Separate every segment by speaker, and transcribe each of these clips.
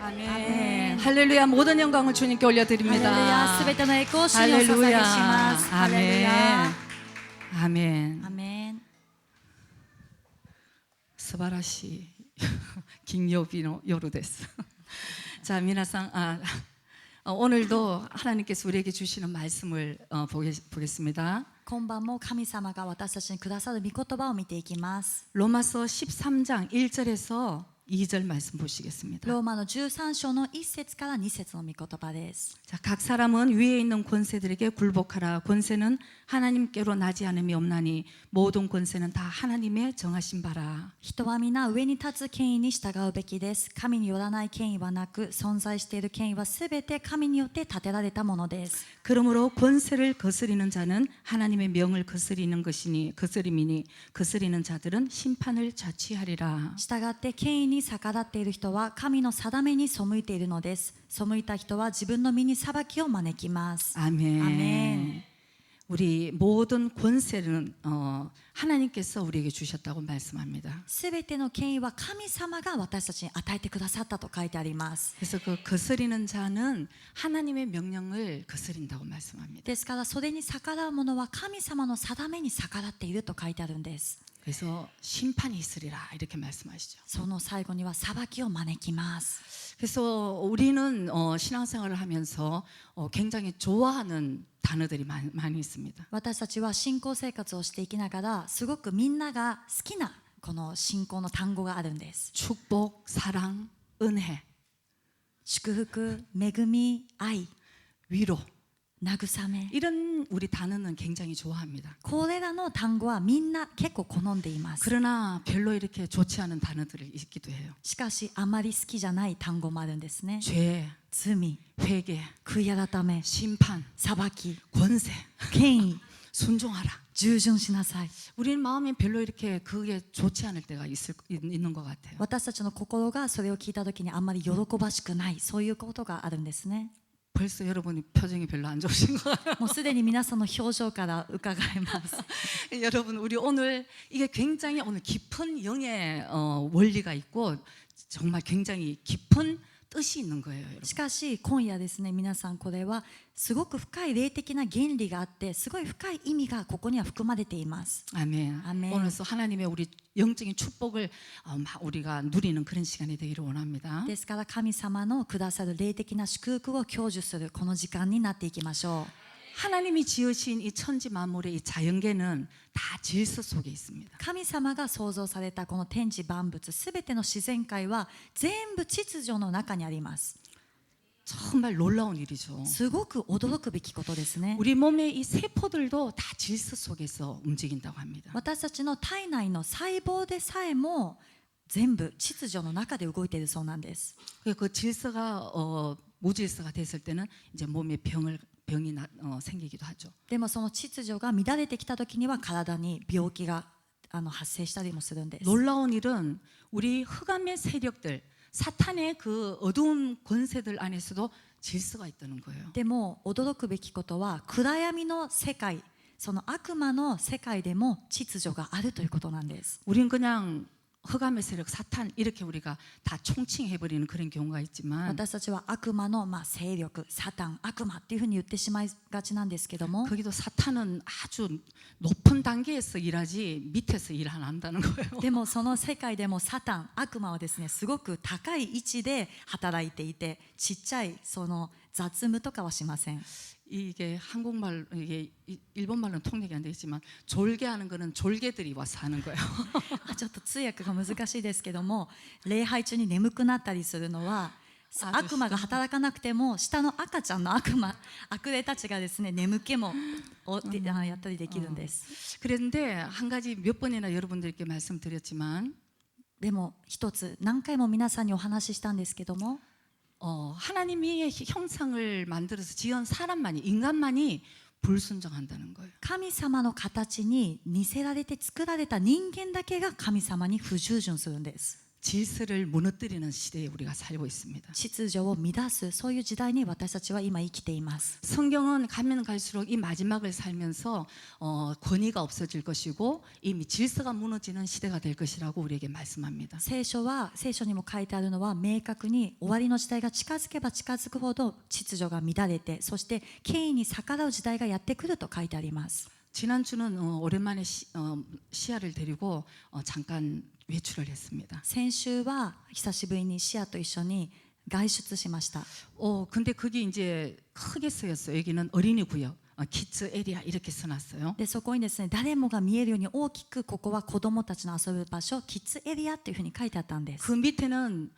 Speaker 1: 아멘. 할렐루야. 모든 영광을 주님께 올려드립니다.
Speaker 2: ハレルヤ、すべての栄光を主にお捧げします。ハレルヤ。
Speaker 1: 아멘.
Speaker 2: アメン。
Speaker 1: 스바라시 긴요비노 요루 데스. 자, 미나상 오늘도 하나님께서 우리에게 주시는 말씀을 보겠습니다.
Speaker 2: 今晩も神様が私たちにくださる御言葉を見ていきます。
Speaker 1: 로마서 13장 1절에서 2절 말씀 보시겠습니다.
Speaker 2: ローマの13章の1節から2節の御言葉です。
Speaker 1: 자, 각 사람은 위에 있는 권세들에게 굴복하라. 권세는 하나님께로 나지 않음이 없나니 모든 권세는 다 하나님의 정하신 바라.
Speaker 2: 人は皆上に立つ権威に従うべきです。神によらない権威はなく、存在している権威はすべて神によって立てられたものです。
Speaker 1: 그러므로 권세를 거스리는 자는 하나님의 명을 거스리는 것이니 거스림이니 거스리는 자들은 심판을 자취하리라.
Speaker 2: 従って権威に逆らっている人は神の定めに背いているのです。背いた人は自分の身に裁きを招きます。
Speaker 1: 아멘.
Speaker 2: 아멘.
Speaker 1: 우리 모든 권세는 하나님께서 우리에게 주셨다고 말씀합니다.
Speaker 2: すべての権威は神様が私たちに与えてくださったと書いてあります。
Speaker 1: 그래서 그 거스리는 자는 하나님의 명령을 거스린다고 말씀합니다.
Speaker 2: ですからそれに逆らう者は神様の定めに逆らっていると書いてあるんです。
Speaker 1: 그래서 심판이 있으리라 이렇게 말씀하시죠.
Speaker 2: その最後には裁きを招きます。
Speaker 1: 그래서 우리는 신앙생활을 하면서 굉장히 좋아하는 단어들이 많이 있습니다.
Speaker 2: 私たちは信仰生活をしていきながらすごくみんなが好きなこの信仰の単語があるんです。
Speaker 1: 축복, 사랑, 은혜,
Speaker 2: 祝福、恵み、愛、
Speaker 1: 위로
Speaker 2: 慰め、
Speaker 1: 이런 우리 단어는 굉장히 좋아합니다.
Speaker 2: これらの単語はみんな結構好んでいます。
Speaker 1: 그러나 별로 이렇게 좋지 않은 단어들이 있기도 해요.
Speaker 2: しかしあまり好きじゃない単語もあるんですね。
Speaker 1: 죄,
Speaker 2: 罪、
Speaker 1: 회개,
Speaker 2: 悔い改め、
Speaker 1: 심판,
Speaker 2: 裁き、
Speaker 1: 권세,
Speaker 2: 権威、
Speaker 1: 순종하라.
Speaker 2: 従順しなさい。
Speaker 1: 우리는 마음이 별로 이렇게 그게 좋지 않을 때가 있는 것 같아요.
Speaker 2: 私たちの心がそれを聞いたときにあんまり喜ばしくない、そういうことがあるんですね。
Speaker 1: 벌써 여러분이 표정이 별로 안 좋으신 것 같아요.
Speaker 2: もうすでに皆さんの表情から伺えます。
Speaker 1: 여러분, 우리 오늘 이게 굉장히 오늘 깊은 영의 원리가 있고 정말 굉장히 깊은 뜻이 있는 거예요, 여러분.
Speaker 2: しかし今夜ですね、皆さんこれはすごく深い霊的な原理があってすごい深い意味がここには含まれています。
Speaker 1: 아멘.
Speaker 2: 아멘.
Speaker 1: 오늘서 하나님의 우리 영적인 축복을 우리가 누리는 그런 시간이 되기를 원합니다.
Speaker 2: ですから神様のくださる霊的な祝福を享受するこの時間になっていきましょう。
Speaker 1: 하나님이 지으신 이 천지 만물의 이 자연계는 다 질서 속에 있습니다.
Speaker 2: 神様が創造されたこの天地万物すべての自然界は全部秩序の中にあります。
Speaker 1: 정말 놀라운 일이죠.
Speaker 2: すごく驚くべきことですね。
Speaker 1: 우리 몸의 이 세포들도 다 질서 속에서 움직인다고 합니다.
Speaker 2: 私たちの体内の細胞でさえも全部秩序の中で動いているそうなんです。
Speaker 1: 그 질서가 무질서가 됐을 때는 이제 몸에 병이 생기기도 하죠.
Speaker 2: でもその秩序が乱れてきた時には体に病気が発生したりもするんです。
Speaker 1: 놀라운 일은 우리 흑암의 세력들, 사탄의 그 어두운 권세들 안에서도 질서가 있다는 거예요.
Speaker 2: でも驚くべきことは暗闇の世界、その悪魔の世界でも秩序があるということなんです。
Speaker 1: 우린 그냥 흑암의 세력, 사탄 이렇게 우리가 다 총칭해버리는 그런 경우가 있지만
Speaker 2: 私たちは悪魔の勢力、サタン、悪魔っていうふうに言ってしまいがちなんですけども、
Speaker 1: 거기도 사탄은 아주 높은 단계에서 일하지 밑에서 일 안 한다는 거예요.
Speaker 2: でもその世界でもサタン、悪魔はですね、すごく高い位置で働いていて、ちっちゃいその雑務とかはしません。
Speaker 1: 이게 한국말, 이게 일본말로는 통역이 안 되겠지만 졸개하는 거는 졸개들이 와서 하는 거예요.
Speaker 2: ちょっと通訳が難しいですけども、礼拝中に眠くなったりするのは悪魔が働かなくても下の赤ちゃんの悪霊たちがですね、眠気もやったりできるんです。
Speaker 1: 그런데 한 가지 몇 번이나 여러분들께 말씀드렸지만
Speaker 2: でも一つ何回も皆さんにお話ししたんですけども、
Speaker 1: 하나님이 형상을 만들어서 지은 사람만이, 인간만이 불순종한다는 거예요.
Speaker 2: 神様の形に似せられて作られた人間だけが神様に不従順するんです。
Speaker 1: 질서를 무너뜨리는 시대에 우리가 살고 있습니다.
Speaker 2: 秩序を乱すそういう時代に私たちは今生きています。
Speaker 1: 성경은 가면 갈수록 이 마지막을 살면서 권위가 없어질 것이고 이미 질서가 무너지는 시대가 될 것이라고 우리에게 말씀합니다.
Speaker 2: 聖書にも書いてあるのは明確に終わりの時代が近づけば近づくほど秩序が乱れてそして権威に逆らう時代がやってくると書いてあります。
Speaker 1: 지난주는 오랜만에 시아를 데리고 잠깐 외출을 했습니다.
Speaker 2: 先週は久しぶりにシアと一緒に外出しました。
Speaker 1: 근데 그게 이제 크게 쓰였어요. 여기는 어린이 구역, 키즈 에리아 이렇게 써놨어요.
Speaker 2: でそこにですね誰もが見えるように大きくここは子どもたちの遊ぶ場所キッズエリアっていうふうに書いてあったんです。
Speaker 1: 그 밑에는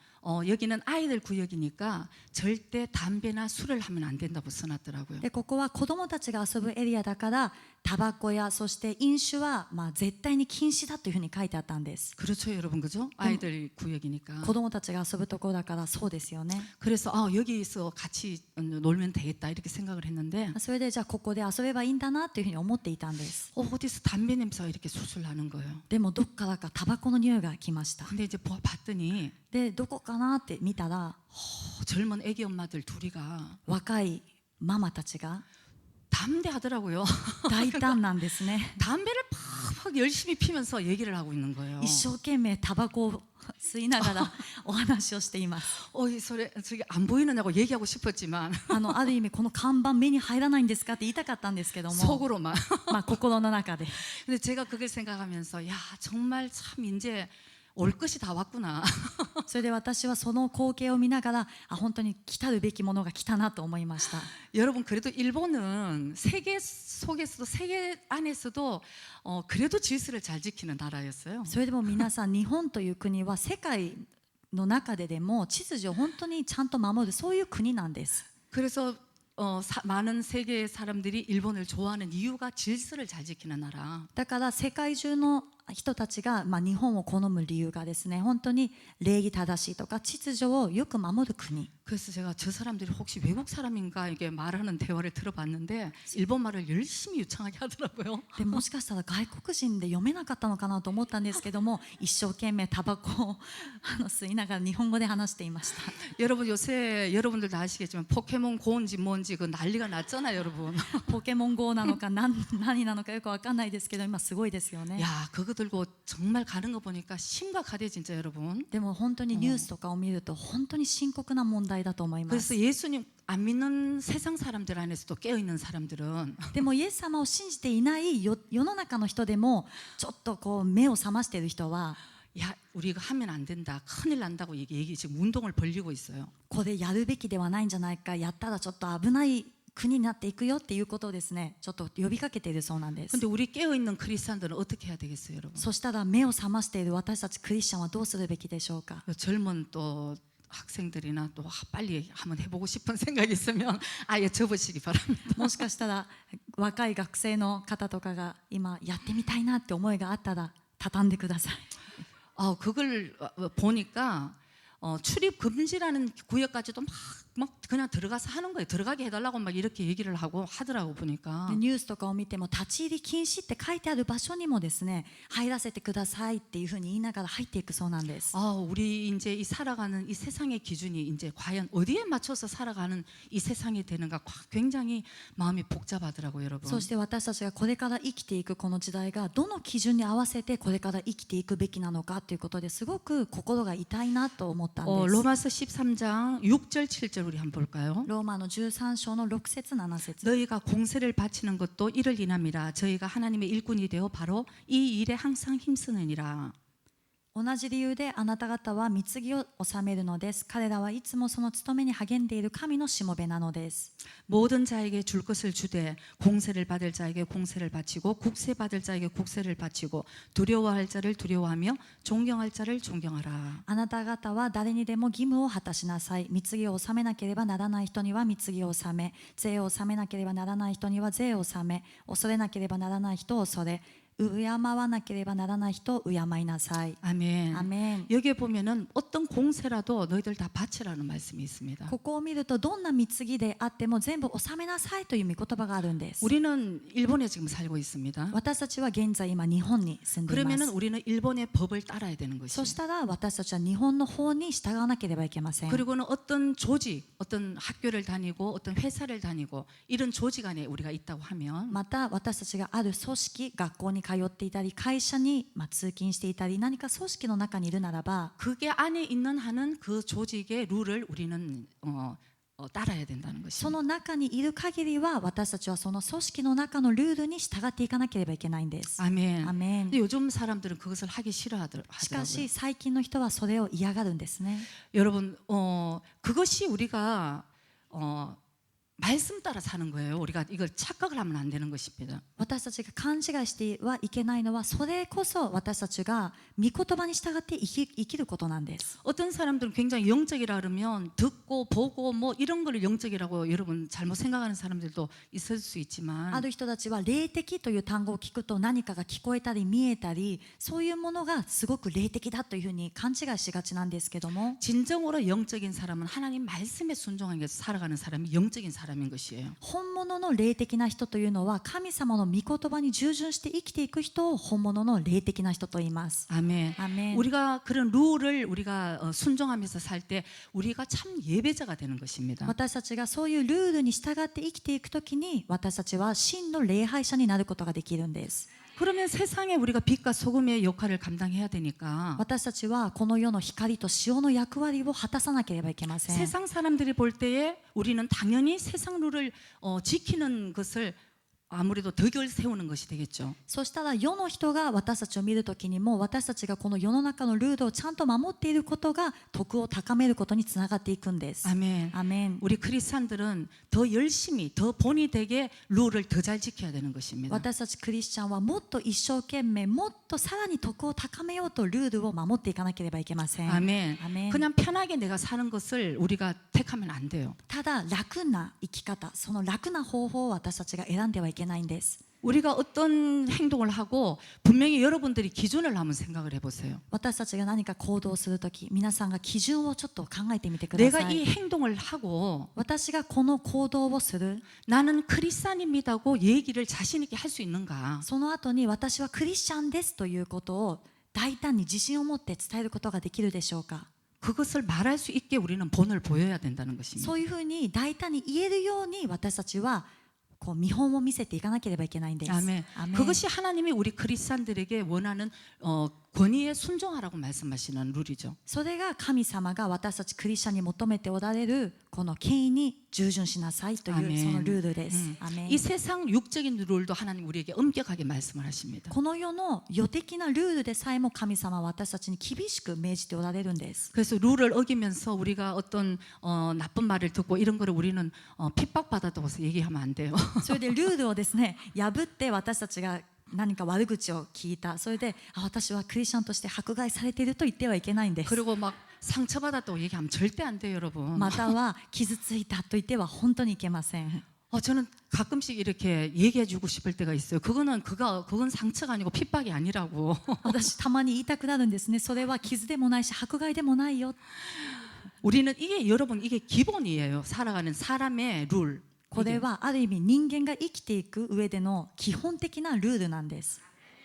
Speaker 1: 여기는 아이들 구역이니까 절대 담배나 술을 하면 안 된다고 써놨더라고요.
Speaker 2: でここは子どもたちが遊ぶエリアだからタバコやそして飲酒は絶対に禁止だというふうに書いてあったんです。
Speaker 1: 그렇죠, 여러분, 그죠? 아이들 구역이니까.
Speaker 2: 子どもたちが遊ぶところだからそうですよね。
Speaker 1: 그래서 여기서 같이 놀면 되겠다 이렇게 생각을 했는데
Speaker 2: それでじゃあここで遊べばいいんだなというふうに思っていたんです。
Speaker 1: 어디서 담배 냄새가 이렇게 술술 나는 거예요.
Speaker 2: でもどっからかタバコの匂いがきました。
Speaker 1: 근데 이제 봤더니
Speaker 2: でどこかなって見たら
Speaker 1: 젊은 애기 엄마들 둘이가
Speaker 2: 若いママたちが
Speaker 1: 담대하더라고요.
Speaker 2: 大胆なんですね。
Speaker 1: 담배를 팍팍 열심히 피면서 얘기를 하고 있는 거예요.
Speaker 2: 一生懸命タバコを吸いながらお話をしています。
Speaker 1: 저게 안 보이느냐고 얘기하고 싶었지만
Speaker 2: ある意味この看板目に入らないんですかって言いたかったんですけども
Speaker 1: 속으로만.
Speaker 2: 心の中で
Speaker 1: 근데 제가 그걸 생각하면서 야 정말 참 이제 올 것이 다 왔구나.
Speaker 2: それで私はその光景を見ながら本当に来たるべきものが来たなと思いました。
Speaker 1: 여러분 그래도 일본은 세계 속에서도 세계 안에서도 그래도 질서를 잘 지키는 나라였어요.
Speaker 2: それでも皆さん日本という国は世界の中でも秩序を本当にちゃんと守るそういう国なんです。
Speaker 1: 그래서 많은 세계 사람들이 일본을 좋아하는 이유가 질서를 잘 지키는 나라.
Speaker 2: だから世界中の人たちが日本を好む理由がですね本当に礼儀正しいとか秩序をよく守る国。
Speaker 1: 그래서 제가 저 사람들이 혹시 외국 사람인가 이게 말하는 대화를 들어봤는데 일본 말을 열심히 유창하게 하더라고요.
Speaker 2: でもしかしたら外国人で読めなかったのかなと思ったんですけども一生懸命タバコを吸いながら日本語で話していました。
Speaker 1: 여러분 요새 여러분들도 아시겠지만 포켓몬 고인지 뭔지 그 난리가 났잖아요, 여러분.
Speaker 2: ポケモン GO なのか何なのかよくわかんないですけど今すごいですよね。
Speaker 1: 야, 그거 들고 정말 가는 거 보니까 심각하대 진짜 여러분.
Speaker 2: でも本当にニュースとかを見ると本当に深刻な問題だと思いま
Speaker 1: 그래서
Speaker 2: す。
Speaker 1: 예수님 안 믿는 세상 사람들 안에서도 깨어 있는 사람들은
Speaker 2: でもイエス様を信じていない世の中の人でもちょっとこう目を覚ましている人は
Speaker 1: 야, 우리가 하면 안 된다, 큰일 난다고 얘기 지금 운동을 벌리고 있어요.
Speaker 2: これやるべきではないんじゃないかやったらちょっと危ない国になっていくよっていうことをですねちょっと呼びかけているそうなんです。
Speaker 1: 근데 우리 깨어 있는 크리스천들은 어떻게 해야 되겠어요, 여러분?
Speaker 2: そしたら目を覚ましている私たちクリスチャンはどうするべきでしょうか。
Speaker 1: 젊은 또 학생들이나 또 빨리 한번 해보고 싶은 생각이 있으면 아예 접으시기 바랍니다.
Speaker 2: もしかしたら若い学生の方とかが今やってみたいなって思いがあったら畳んでください。
Speaker 1: 그걸 보니까 출입 금지라는 구역까지도 막 그냥 들어가서 하는 거예요. 들어가게 해달라고 막 이렇게 얘기를 하고 하더라고 보니까.
Speaker 2: でニュースとかを見ても立ち入り禁止って書いてある場所にもですね入らせてくださいっていうふうに言いながら入っていくそうなんです。
Speaker 1: 우리 이제 이 살아가는 이 세상의 기준이 이제 과연 어디에 맞춰서 살아가는 이 세상이 되는가 굉장히 마음이 복잡하더라고요, 여러분.
Speaker 2: そして私たちがこれから生きていくこの時代がどの基準に合わせてこれから生きていくべきなのかということですごく心が痛いなと思ったんです。
Speaker 1: 로마서 13장 6절 7절 우리 한번 볼까요?
Speaker 2: ローマの13章の6節7節
Speaker 1: 너희가 공세를 바치는 것도 이를 인함이라. 저희가 하나님의 일꾼이 되어 바로 이 일에 항상 힘쓰느니라.
Speaker 2: 同じ理由であなた方は貢ぎを納めるのです。彼らはいつもその務めに励んでいる神のしもべなのです。
Speaker 1: 모든 자에게 줄 것을 주되 공세를 받을 자에게 공세를 바치고 국세 받을 자에게 국세를 바치고 두려워할 자를 두려워하며 존경할 자를 존경하라.
Speaker 2: あなた方は誰にでも義務を果たしなさい。貢ぎを納めなければならない人には貢ぎを納め、税を納めなければならない人には税を納め、恐れなければならない人を恐れ、敬わなければならない人を敬いなさい。
Speaker 1: 아멘.
Speaker 2: アメン。
Speaker 1: 여기에 보면은 어떤 공세라도 너희들 다 바치라는 말씀이 있습니다.
Speaker 2: ここを見るとどんな貢ぎであっても全部納めなさいという御言葉があるんです。
Speaker 1: 우리는 일본에 지금 살고 있습니다.
Speaker 2: 私たちは現在今日本に住んでいま
Speaker 1: 그러면은
Speaker 2: す。
Speaker 1: 우리는 일본의 법을 따라야 되는
Speaker 2: そ
Speaker 1: 것이에요.
Speaker 2: したら私たちは日本の法に従わなければいけません。
Speaker 1: 그리고는 어떤 조직, 어떤 학교를 다니고 어떤 회사를 다니고 이런 조직 안에 우리가 있다고 하면
Speaker 2: また私たちがある組織、学校に通っていたり会社に通勤していたり何か組織の中にいるならば
Speaker 1: 그게 안에 있는 한은 그 조직의 룰을 우리는 따라야 된다는
Speaker 2: そ
Speaker 1: 것입니다.
Speaker 2: の中にいる限りは私たちはその組織の中のルールに従っていかなければいけないんです。
Speaker 1: 아멘.
Speaker 2: アメン。
Speaker 1: 근데 요즘 사람들은 그것을 하기
Speaker 2: しか
Speaker 1: 싫어하더라고요.
Speaker 2: し最近の人はそれを嫌がるんですね。
Speaker 1: 여러분, 그것이 우리가 말씀 따라 사는 거예요. 우리가 이걸 착각을 하면 안 되는 것입니다.
Speaker 2: 私たちが勘違いしてはいけないのはそれこそ私たちが御言葉に従って生きることなんです。
Speaker 1: 어떤 사람들은 굉장히 영적이라 그러면 듣고 보고 뭐 이런 걸 영적이라고 여러분 잘못 생각하는 사람들도 있을 수
Speaker 2: あ
Speaker 1: 있지만
Speaker 2: る人たちは霊的という単語を聞くと何かが聞こえたり見えたりそういうものがすごく霊的だというふうに勘違いしがちなんですけども
Speaker 1: 진정으로 영적인 사람은 하나님 말씀에 순종하게 살아가는 사람이 영적인 사람인 것이에요.
Speaker 2: 本物の霊的な人というのは神様の御言葉に従順して生きていく人を本物の霊的な人と言います。
Speaker 1: 아멘.
Speaker 2: 아멘.
Speaker 1: 우리가 그런 룰을 우리가 순종하면서 살 때 우리가 참 예배자가 되는 것입니다.
Speaker 2: 私たちがそういうルールに従って生きていくときに私たちは真の礼拝者になることができるんです。
Speaker 1: 그러면 세상에 우리가 빛과 소금의 역할을 감당해야 되니까
Speaker 2: 私たちはこの世の光と塩の役割を果たさなければいけません。
Speaker 1: 세상 사람들이 볼 때에 우리는 당연히 세상 룰을 지키는 것을 아무래도 덕을 세우는 것이 되겠죠.
Speaker 2: そしたら世の人が私たちを見るときにも私たちがこの世の中のルールをちゃんと守っていることが徳を高めることにつながっていくんです。
Speaker 1: 아멘.
Speaker 2: アメン。
Speaker 1: 우리 크리스찬들은 더 열심히 더 본이 되게 룰을 더 잘 지켜야 되는 것입니다.
Speaker 2: 私たちクリスチャンはもっと一生懸命もっとさらに徳を高めようとルールを守っていかなければいけません。
Speaker 1: 아멘.
Speaker 2: アメン。
Speaker 1: 그냥 편하게 내가 사는 것을 우리가 택하면 안 돼요.
Speaker 2: ただ楽な生き方、その楽な方法を私たちが選んではいけないんです。
Speaker 1: 우리가 어떤 행동을 하고 분명히 여러분들이 기준을 한번 생각을 해보세요.
Speaker 2: 私たちが何か行動するとき、皆さんが基準をちょっと考えてみてくだ
Speaker 1: 내가
Speaker 2: さ
Speaker 1: 이
Speaker 2: い。
Speaker 1: 행동을 하고
Speaker 2: 私がこの行動をする、
Speaker 1: 나는 크리스찬입니다고 얘기를 자신 있게 할 수 있는가?
Speaker 2: その後に私はクリスチャンですということを大胆に自信を持って伝えることができるでしょうか。
Speaker 1: 그것을 말할 수 있게 우리는 본을 보여야 된다는 것입니다.
Speaker 2: そういうふうに大胆に言えるように私たちはこう見本を見せていかなければいけないんです。
Speaker 1: 아멘.
Speaker 2: アメン。
Speaker 1: 그것이 하나님이 우리 크리스찬들에게 원하는 권위에 순종하라고 말씀하시는 룰이죠.
Speaker 2: それが神様が私たちクリスチャンに求めておられるこの権威に従順しなさいという
Speaker 1: 아멘.
Speaker 2: そのルールです。アメン。
Speaker 1: 이 세상 육적인 룰도 하나님 우리에게 엄격하게 말씀을 하십니다.
Speaker 2: この世の世的なルールでさえも神様は私たちに厳しく命じておられるんです。
Speaker 1: 그래서 룰을 어기면서 우리가 어떤 나쁜 말을 듣고 이런 거를 우리는 핍박받았다고 해서 얘기하면 안 돼요.
Speaker 2: それでルールをですね破って私たちが何か悪口を聞いた、それで私はクリスチャンとして迫害されていると言ってはいけないんです。
Speaker 1: 그리고 막 상처받았다고 얘기하면 절대 안 돼요, 여러분.
Speaker 2: または傷ついたと言っては本当にいけません。
Speaker 1: 저는 가끔씩 이렇게 얘기해주고 싶을 때가 있어요. 그건 상처가 아니고 핍박이 아니라고.
Speaker 2: 私たまに言いたくなるんですね。それは傷でもないし迫害でもないよ。
Speaker 1: 우리는 여러분 이게 기본이에요. 살아가는 사람의 룰.
Speaker 2: これはある意味人間が生きていく上での基本的なルールなんです。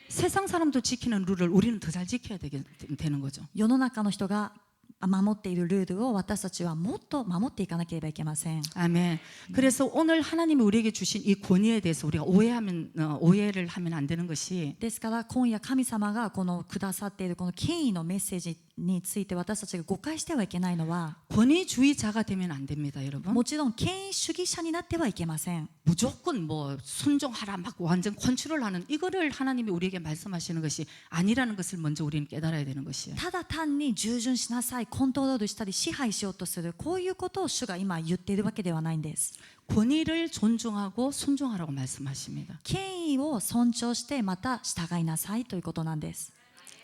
Speaker 1: 세상 사람도 지키는 룰을 우리는 더 잘 지켜야 되는 거죠.
Speaker 2: 世の中の人が守っているルールを私たちはもっと守っていかなければいけません。
Speaker 1: 아멘. 그래서 오늘 하나님이 우리에게 주신 이 권위에 대해서 우리가 오해를 하면 안 되는 것이
Speaker 2: ですから今夜神様がこのくださっているこの権威のメッセージについて私たちが誤解してはいけないのは
Speaker 1: 권위주의자가 되면 안 됩니다, 여러분.
Speaker 2: もちろん権威主義者になってはいけません。
Speaker 1: 무조건 뭐 순종하라 막 완전 컨트롤하는 이거를 하나님이 우리에게 말씀하시는 것이 아니라는 것을 먼저 우리는 깨달아야 되는 것이에요.
Speaker 2: ただ単に従順しなさい、コントロールしたり支配しようとする、こういうことを主が今言っているわけではないんです。
Speaker 1: 권위를 존중하고 순종하라고 말씀하십니다.
Speaker 2: 権威を尊重してまた従いなさいということなんです。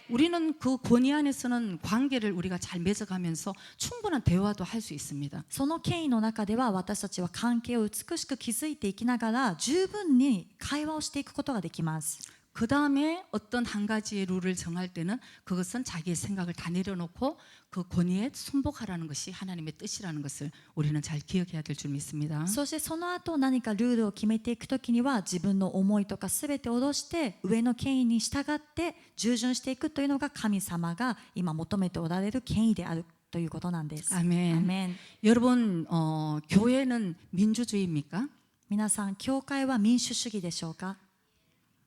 Speaker 1: 우리는 그 권위 안에서는 관계를 우리가 잘 맺어가면서 충분한 대화도 할 수 있습니다.
Speaker 2: その権威の中では私たちは関係を美しく築いていきながら十分に会話をしていくことができます。
Speaker 1: 그 다음에 어떤 한 가지의 룰을 정할 때는 그것은 자기의 생각을 다 내려놓고 그 권위에 순복하라는 것이 하나님의 뜻이라는 것을 우리는 잘 기억해야 될 줄 믿습니다.
Speaker 2: そしてその後何かルールを決めていくときには自分の思いとか全てを下ろして上の権威に従って従順していくというのが神様が今求めておられる権威であるということなんです。
Speaker 1: 아멘.
Speaker 2: アーメン。
Speaker 1: 여러분 교회는 민주주의입니까?
Speaker 2: 皆さん、教会は民主主義でしょうか？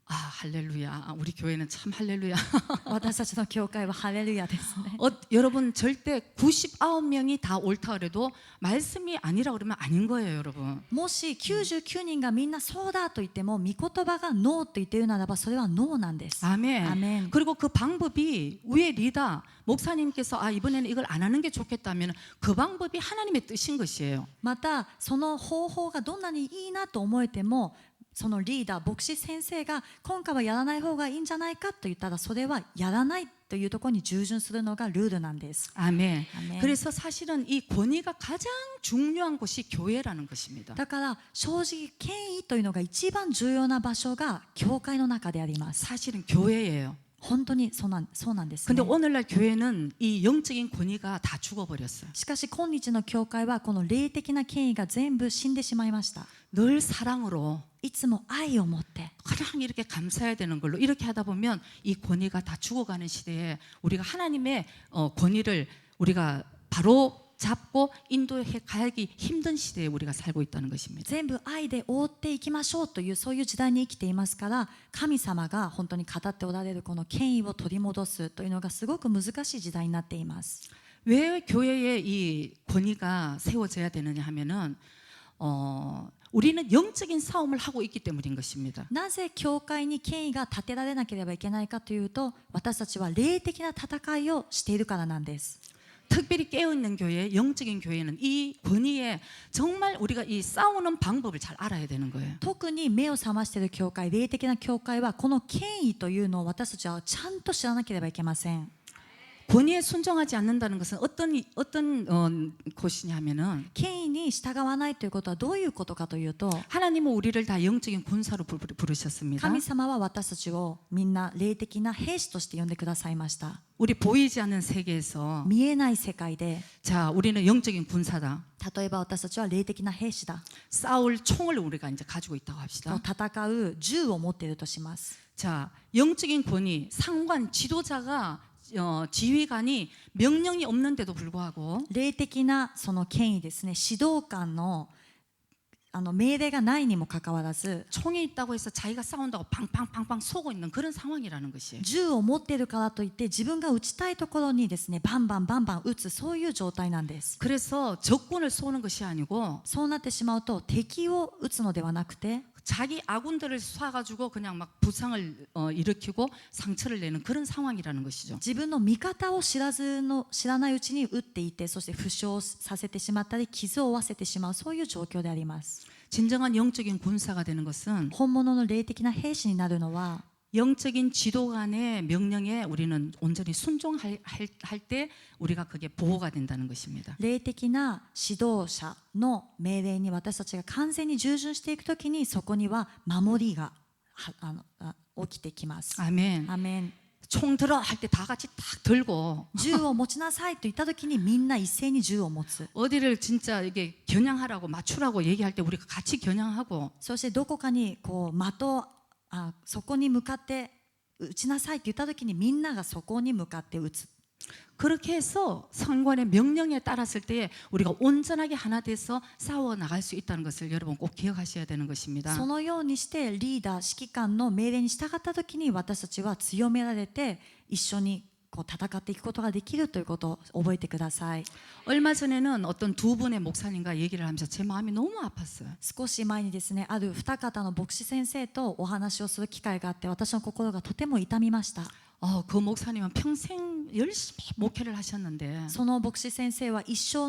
Speaker 1: 아 할렐루야. 우리 교회는 참 할렐루야.
Speaker 2: 私たちの教会はハレルヤですね。
Speaker 1: 여러분 절대 99명이 다 옳다 그래도 말씀이 아니라 그러면 아닌 거예요, 여러분.
Speaker 2: もし99人がみんなそうだと言っても御言葉がノーと言っているならばそれはノーなんです。
Speaker 1: 아멘.
Speaker 2: 아멘.
Speaker 1: 그리고 그 방법이 위에 리더 목사님께서 이번에는 이걸 안 하는 게 좋겠다면 그 방법이 하나님의 뜻인 것이에요.
Speaker 2: またその方法がどんなにいいなと思えてもそのリーダー牧師先生が今回はやらない方がいいんじゃないかと言ったらそれはやらないというところに従順するのがルールなんです。
Speaker 1: 아멘.
Speaker 2: 아멘.
Speaker 1: 그래서 사실은 이 권위가 가장 중요한 곳이 교회라는 것입니다.
Speaker 2: だから正直権威というのが一番重要な場所が教会の中であります。
Speaker 1: 사실은 교회예요.
Speaker 2: 本当にそうなんです
Speaker 1: 근데
Speaker 2: ね。
Speaker 1: 오늘날 교회는 이 영적인 권위가 다 죽어버렸어요.
Speaker 2: しかし今日の教会はこの霊的な権威が全部死んでしまいました。
Speaker 1: 늘 사랑으로
Speaker 2: いつも愛を持って
Speaker 1: 그냥 이렇게 감사해야 되는 걸로 이렇게 하다 보면 이 권위가 다 죽어가는 시대에 우리가 하나님의 권위를 우리가 바로 잡고 인도해 가기 힘든 시대에 우리가 살고 있다는 것입니다.
Speaker 2: 全部愛で覆っていきましょうというそういう時代に生きていますから神様が本当に語っておられるこの権威を取り戻すというのがすごく難しい時代になっています。
Speaker 1: 왜 교회에 이 권위가 세워져야 되느냐 하면은 우리는 영적인 싸움을 하고 있기 때문인 것입니다.
Speaker 2: なぜ教会に権威が立てられなければいけないかというと私たちは霊的な戦いをしているからなんです。
Speaker 1: 특별히 깨어있는 교회, 영적인 교회는 이 권위에 정말 우리가 이 싸우는 방법을 잘 알아야 되는 거예요.
Speaker 2: 特に目を覚ましている教会霊的な教会はこの権威というのを私たちはちゃんと知らなければいけません。
Speaker 1: 권위에 순종하지 않는다는 것은 어떤 것이냐면은
Speaker 2: 権威に従わないということはどういうことかというと
Speaker 1: 하나님은 우리를 다 영적인 군사로 부르셨습니다.
Speaker 2: 神様は私たちをみんな霊的な兵士として呼んでくださいました。
Speaker 1: 우리 보이지 않는 세계에서
Speaker 2: 見えない世界で
Speaker 1: 자 우리는 영적인 군사다.
Speaker 2: 例えば私たちは霊的な兵士だ
Speaker 1: 싸울 총을 우리가 이제 가지고 있다고
Speaker 2: と
Speaker 1: 합시다.
Speaker 2: 戦う銃を持っているとします。
Speaker 1: 자 영적인 권위, 상관, 지도자가 지휘관이 명령이 없는데도 불구하고
Speaker 2: 霊的なその権威ですね指導官の命令がないにもかかわらず
Speaker 1: 총이 있다고 해서 자기가 싸운다고 팡팡팡팡 쏘고 있는 그런 상황이라는 것이에요.
Speaker 2: 銃を持っているからといって自分が撃ちたいところにですねバンバンバンバン撃つそういう状態なんです。
Speaker 1: 그래서 적군을 쏘는 것이 아니고
Speaker 2: そうなってしまうと敵を撃つのではなくて
Speaker 1: 자기 아군들을 쏴가지고 그냥 막 부상을 일으키고 상처를 내는 그런 상황이라는 것이죠.
Speaker 2: 自分の味方を知らないうちに撃っていてそして負傷させてしまったり傷を負わせてしまうそういう状況であります。
Speaker 1: 진정한 영적인 군사가 되는 것은
Speaker 2: 本物の霊的な兵士になるのは
Speaker 1: 영적인 지도관의 명령에 우리는 온전히 순종할 때 우리가 그게 보호가 된다는 것입니다.
Speaker 2: 霊的な指導者の命令に私たちが完全に従順していくときにそこには守りが起きてきます。
Speaker 1: 아멘.
Speaker 2: アメン。
Speaker 1: 총 들어 할 때 다 같이 딱 들고
Speaker 2: 銃を持ちなさいと言ったときにみんな一斉に銃を持つ。
Speaker 1: 어디를 진짜 이게 겨냥하라고 맞추라고 얘기할 때 우리가 같이 겨냥하고
Speaker 2: そしてどこかにこうそこに向かって撃ちなさいって言ったときにみんながそこに向かって撃つ。
Speaker 1: 그렇게 해서 상관의 명령에 따랐을 때에 우리가 온전하게 하나 돼서 싸워 나갈 수 있다는 것을 여러분 꼭 기억하셔야 되는 것입니다.
Speaker 2: そのようにしてリーダー指揮官の命令に従ったときに私たちは強められて一緒にこう戦っていくことができるということを覚えてください。
Speaker 1: 얼마 전에는 어떤 두 분의 목사님과 얘기를 하면서 제 마음이 너무 아팠어요.
Speaker 2: 少し前にですねある二方の牧師先生とお話をする機会があって私の心がとても痛みました。
Speaker 1: 그 목사님은 평생 열심히 목회를 하셨는데
Speaker 2: その牧師先生は一生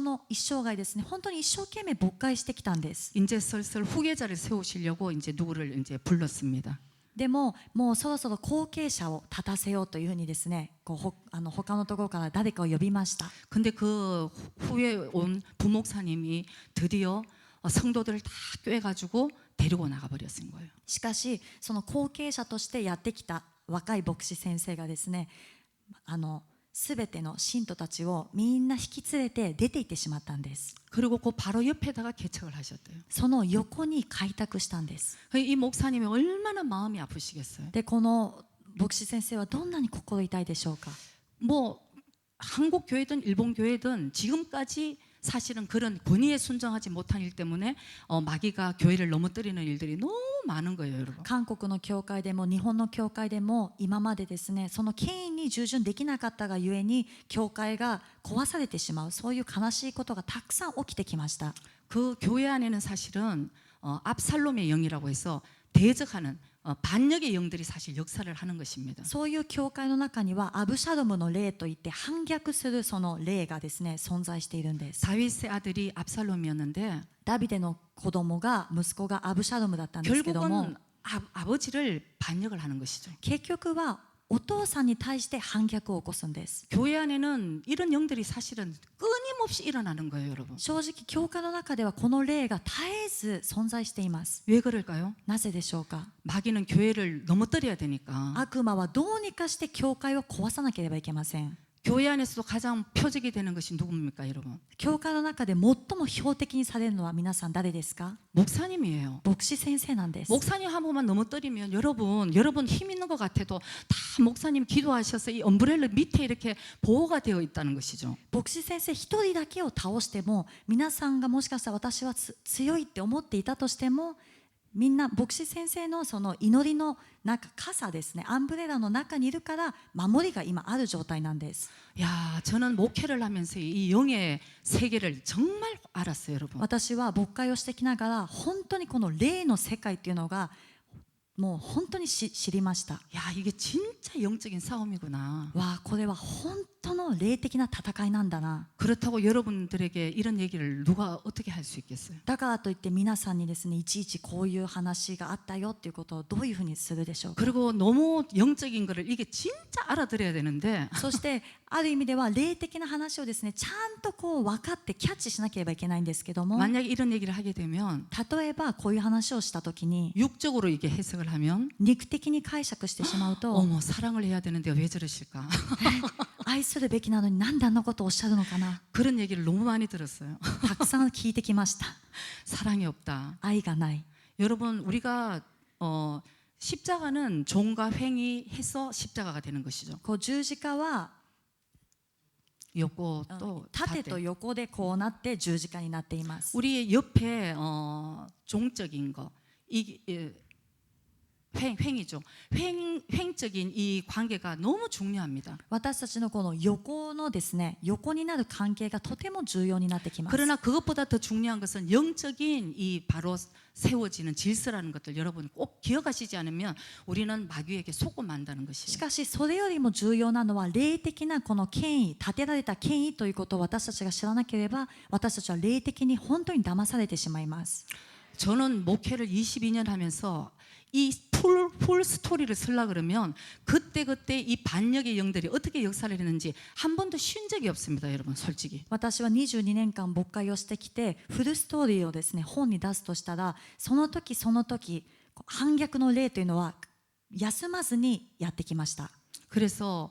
Speaker 2: 涯ですね本当に一生懸命牧会してきたんです。
Speaker 1: 이제 슬슬 후계자를 세우시려고 이제 누구를 이제 불렀습니다.
Speaker 2: でももうそろそろ後継者を立たせようというふうにですね他のところから誰かを呼びました。
Speaker 1: 근데 그 후에 온 부목사님이 드디어 성도들을 다 꿰가지고 데리고 나가버렸은 거예요.
Speaker 2: しかしその後継者としてやってきた若い牧師先生がですね、全ての信徒たちをみんな引き連れて出て行ってしまったんです。
Speaker 1: 그리고 그 바로 옆에다가 개척을 하셨대요.
Speaker 2: その横に開拓したんです。
Speaker 1: 이 목사님이 얼마나 마음이 아프시겠어요.
Speaker 2: でこの牧師先生はどんなに心痛いでしょうか。
Speaker 1: 뭐 한국 교회든 일본 교회든 지금까지 사실은 그런 권위에 순종하지 못한 일 때문에 마귀가 교회를 넘어뜨리는 일들이 너무 많은 거예요, 여러분.
Speaker 2: 韓国の教会でも日本の教会でも今までですね、その権威に従順できなかったがゆえに教会が壊されてしまう、そういう悲しいことがたくさん起きてきました。
Speaker 1: 그 교회 안에는 사실은 압살롬의 영이라고 해서 대적하는 반역의 영들이 사실 역사를 하는 것입니다.
Speaker 2: そういう教会の中にはアブシャロムの霊といって反逆するその霊がですね存在しているんです。
Speaker 1: 다윗의 아들이 압살롬이었는데
Speaker 2: ダビデの子供が息子がアブシャロムだったんですけども、
Speaker 1: 결국은 아버지를 반역을 하는 것이죠.
Speaker 2: 結局はお父さんに対して反逆を起こすんです。
Speaker 1: 교회 안에는 이런 영들이 사실은 끊임없이 일어나는 거예요, 여러분.
Speaker 2: 正直教会の中ではこの霊が絶えず存在しています。
Speaker 1: 왜 그럴까요?
Speaker 2: なぜでしょうか。
Speaker 1: 마귀는 교회를 넘어뜨려야 되니까.
Speaker 2: 悪魔はどうにかして教会を壊さなければいけません。
Speaker 1: 교회 안에서도 가장 표적이 되는 것이 누굽니까, 여러분?
Speaker 2: 教会の中で最も標的にされるのは皆さん誰ですか。
Speaker 1: 목사님이에요.
Speaker 2: 牧師先生なんです。
Speaker 1: 목사님 한 번만 넘어뜨리면 여러분 힘 있는 것 같아도 다 목사님 기도하셔서 이 엄브렐러 밑에 이렇게 보호가 되어 있다는 것이죠.
Speaker 2: 牧師先生一人だけを倒しても皆さんがもしかしたら私は強いって思っていたとしても、みんな牧師先生のその祈りの中、傘ですね、アンブレラの中にいるから守りが今ある状態なんです。
Speaker 1: 야, 저는 목회를 하면서 이 영의 세계를 정말 알았어요, 여러분.
Speaker 2: 私は牧会をしてきながら本当にこの霊の世界っていうのがもう本当に知りました。
Speaker 1: 야, 이게 진짜 영적인 싸움이구나.
Speaker 2: わあ、これは本当の霊的な戦いなんだな。
Speaker 1: 그렇다고 여러분들에게 이런 얘기를 누가 어떻게 할 수 있겠어요?
Speaker 2: だからといって皆さんにですね、いちいちこういう話があったよっていうことをどういうふうにするでしょうか。
Speaker 1: 그리고 너무 영적인 거를 이게 진짜 알아들어야 되는데
Speaker 2: そしてある意味では霊的な話をですね、ちゃんとこう分かってキャッチしなければいけないんですけども、
Speaker 1: 만약에 이런 얘기를 하게 되면
Speaker 2: 例えばこういう話をしたときに
Speaker 1: 육적으로 이게 해석을 하면
Speaker 2: 肉的に解釈してしまうと
Speaker 1: 어머 사랑을 해야 되는데 왜 저러실까?
Speaker 2: 愛するべきなのになんであんなことをおっしゃるのかな。
Speaker 1: 그런 얘기를 너무 많이 들었어요.
Speaker 2: たくさん聞いてきました。
Speaker 1: 사랑이 없다.
Speaker 2: 愛がない。
Speaker 1: 여러분 우리가 십자가는 종과 횡이해서 십자가가 되는 것이죠.
Speaker 2: こう十字架は
Speaker 1: 요거 또
Speaker 2: 縦と横でこうなって十字架になっています。
Speaker 1: 우리 옆에 종적인 거 횡이죠. 횡적인 이 관계가 너무 중요합니다.
Speaker 2: 私たちのこの横のですね、横になる関係がとても重要になってきます。
Speaker 1: 그러나 그것보다 더 중요한 것은 영적인 이 바로 세워지는 질서라는 것들 여러분 꼭 기억하시지 않으면 우리는 마귀에게 속고 만다는
Speaker 2: し
Speaker 1: 것이에요.
Speaker 2: かしそれよりも重要なのは霊的なこの権威、立てられた権威ということを私たちが知らなければ、私たちは霊的に本当に騙されてしまいます。
Speaker 1: 저는 목회를 22년 하면서 이 풀 스토리를 쓰려 그러면 그때 이 반역의 영들이 어떻게 역사를 했는지 한 번도 쉰 적이 없습니다, 여러분 솔직히.
Speaker 2: 私は22年間牧会をしてきてフルストーリーをですね本に出すとしたら、その時その時反逆の霊というのは休まずにやってきました。
Speaker 1: 그래서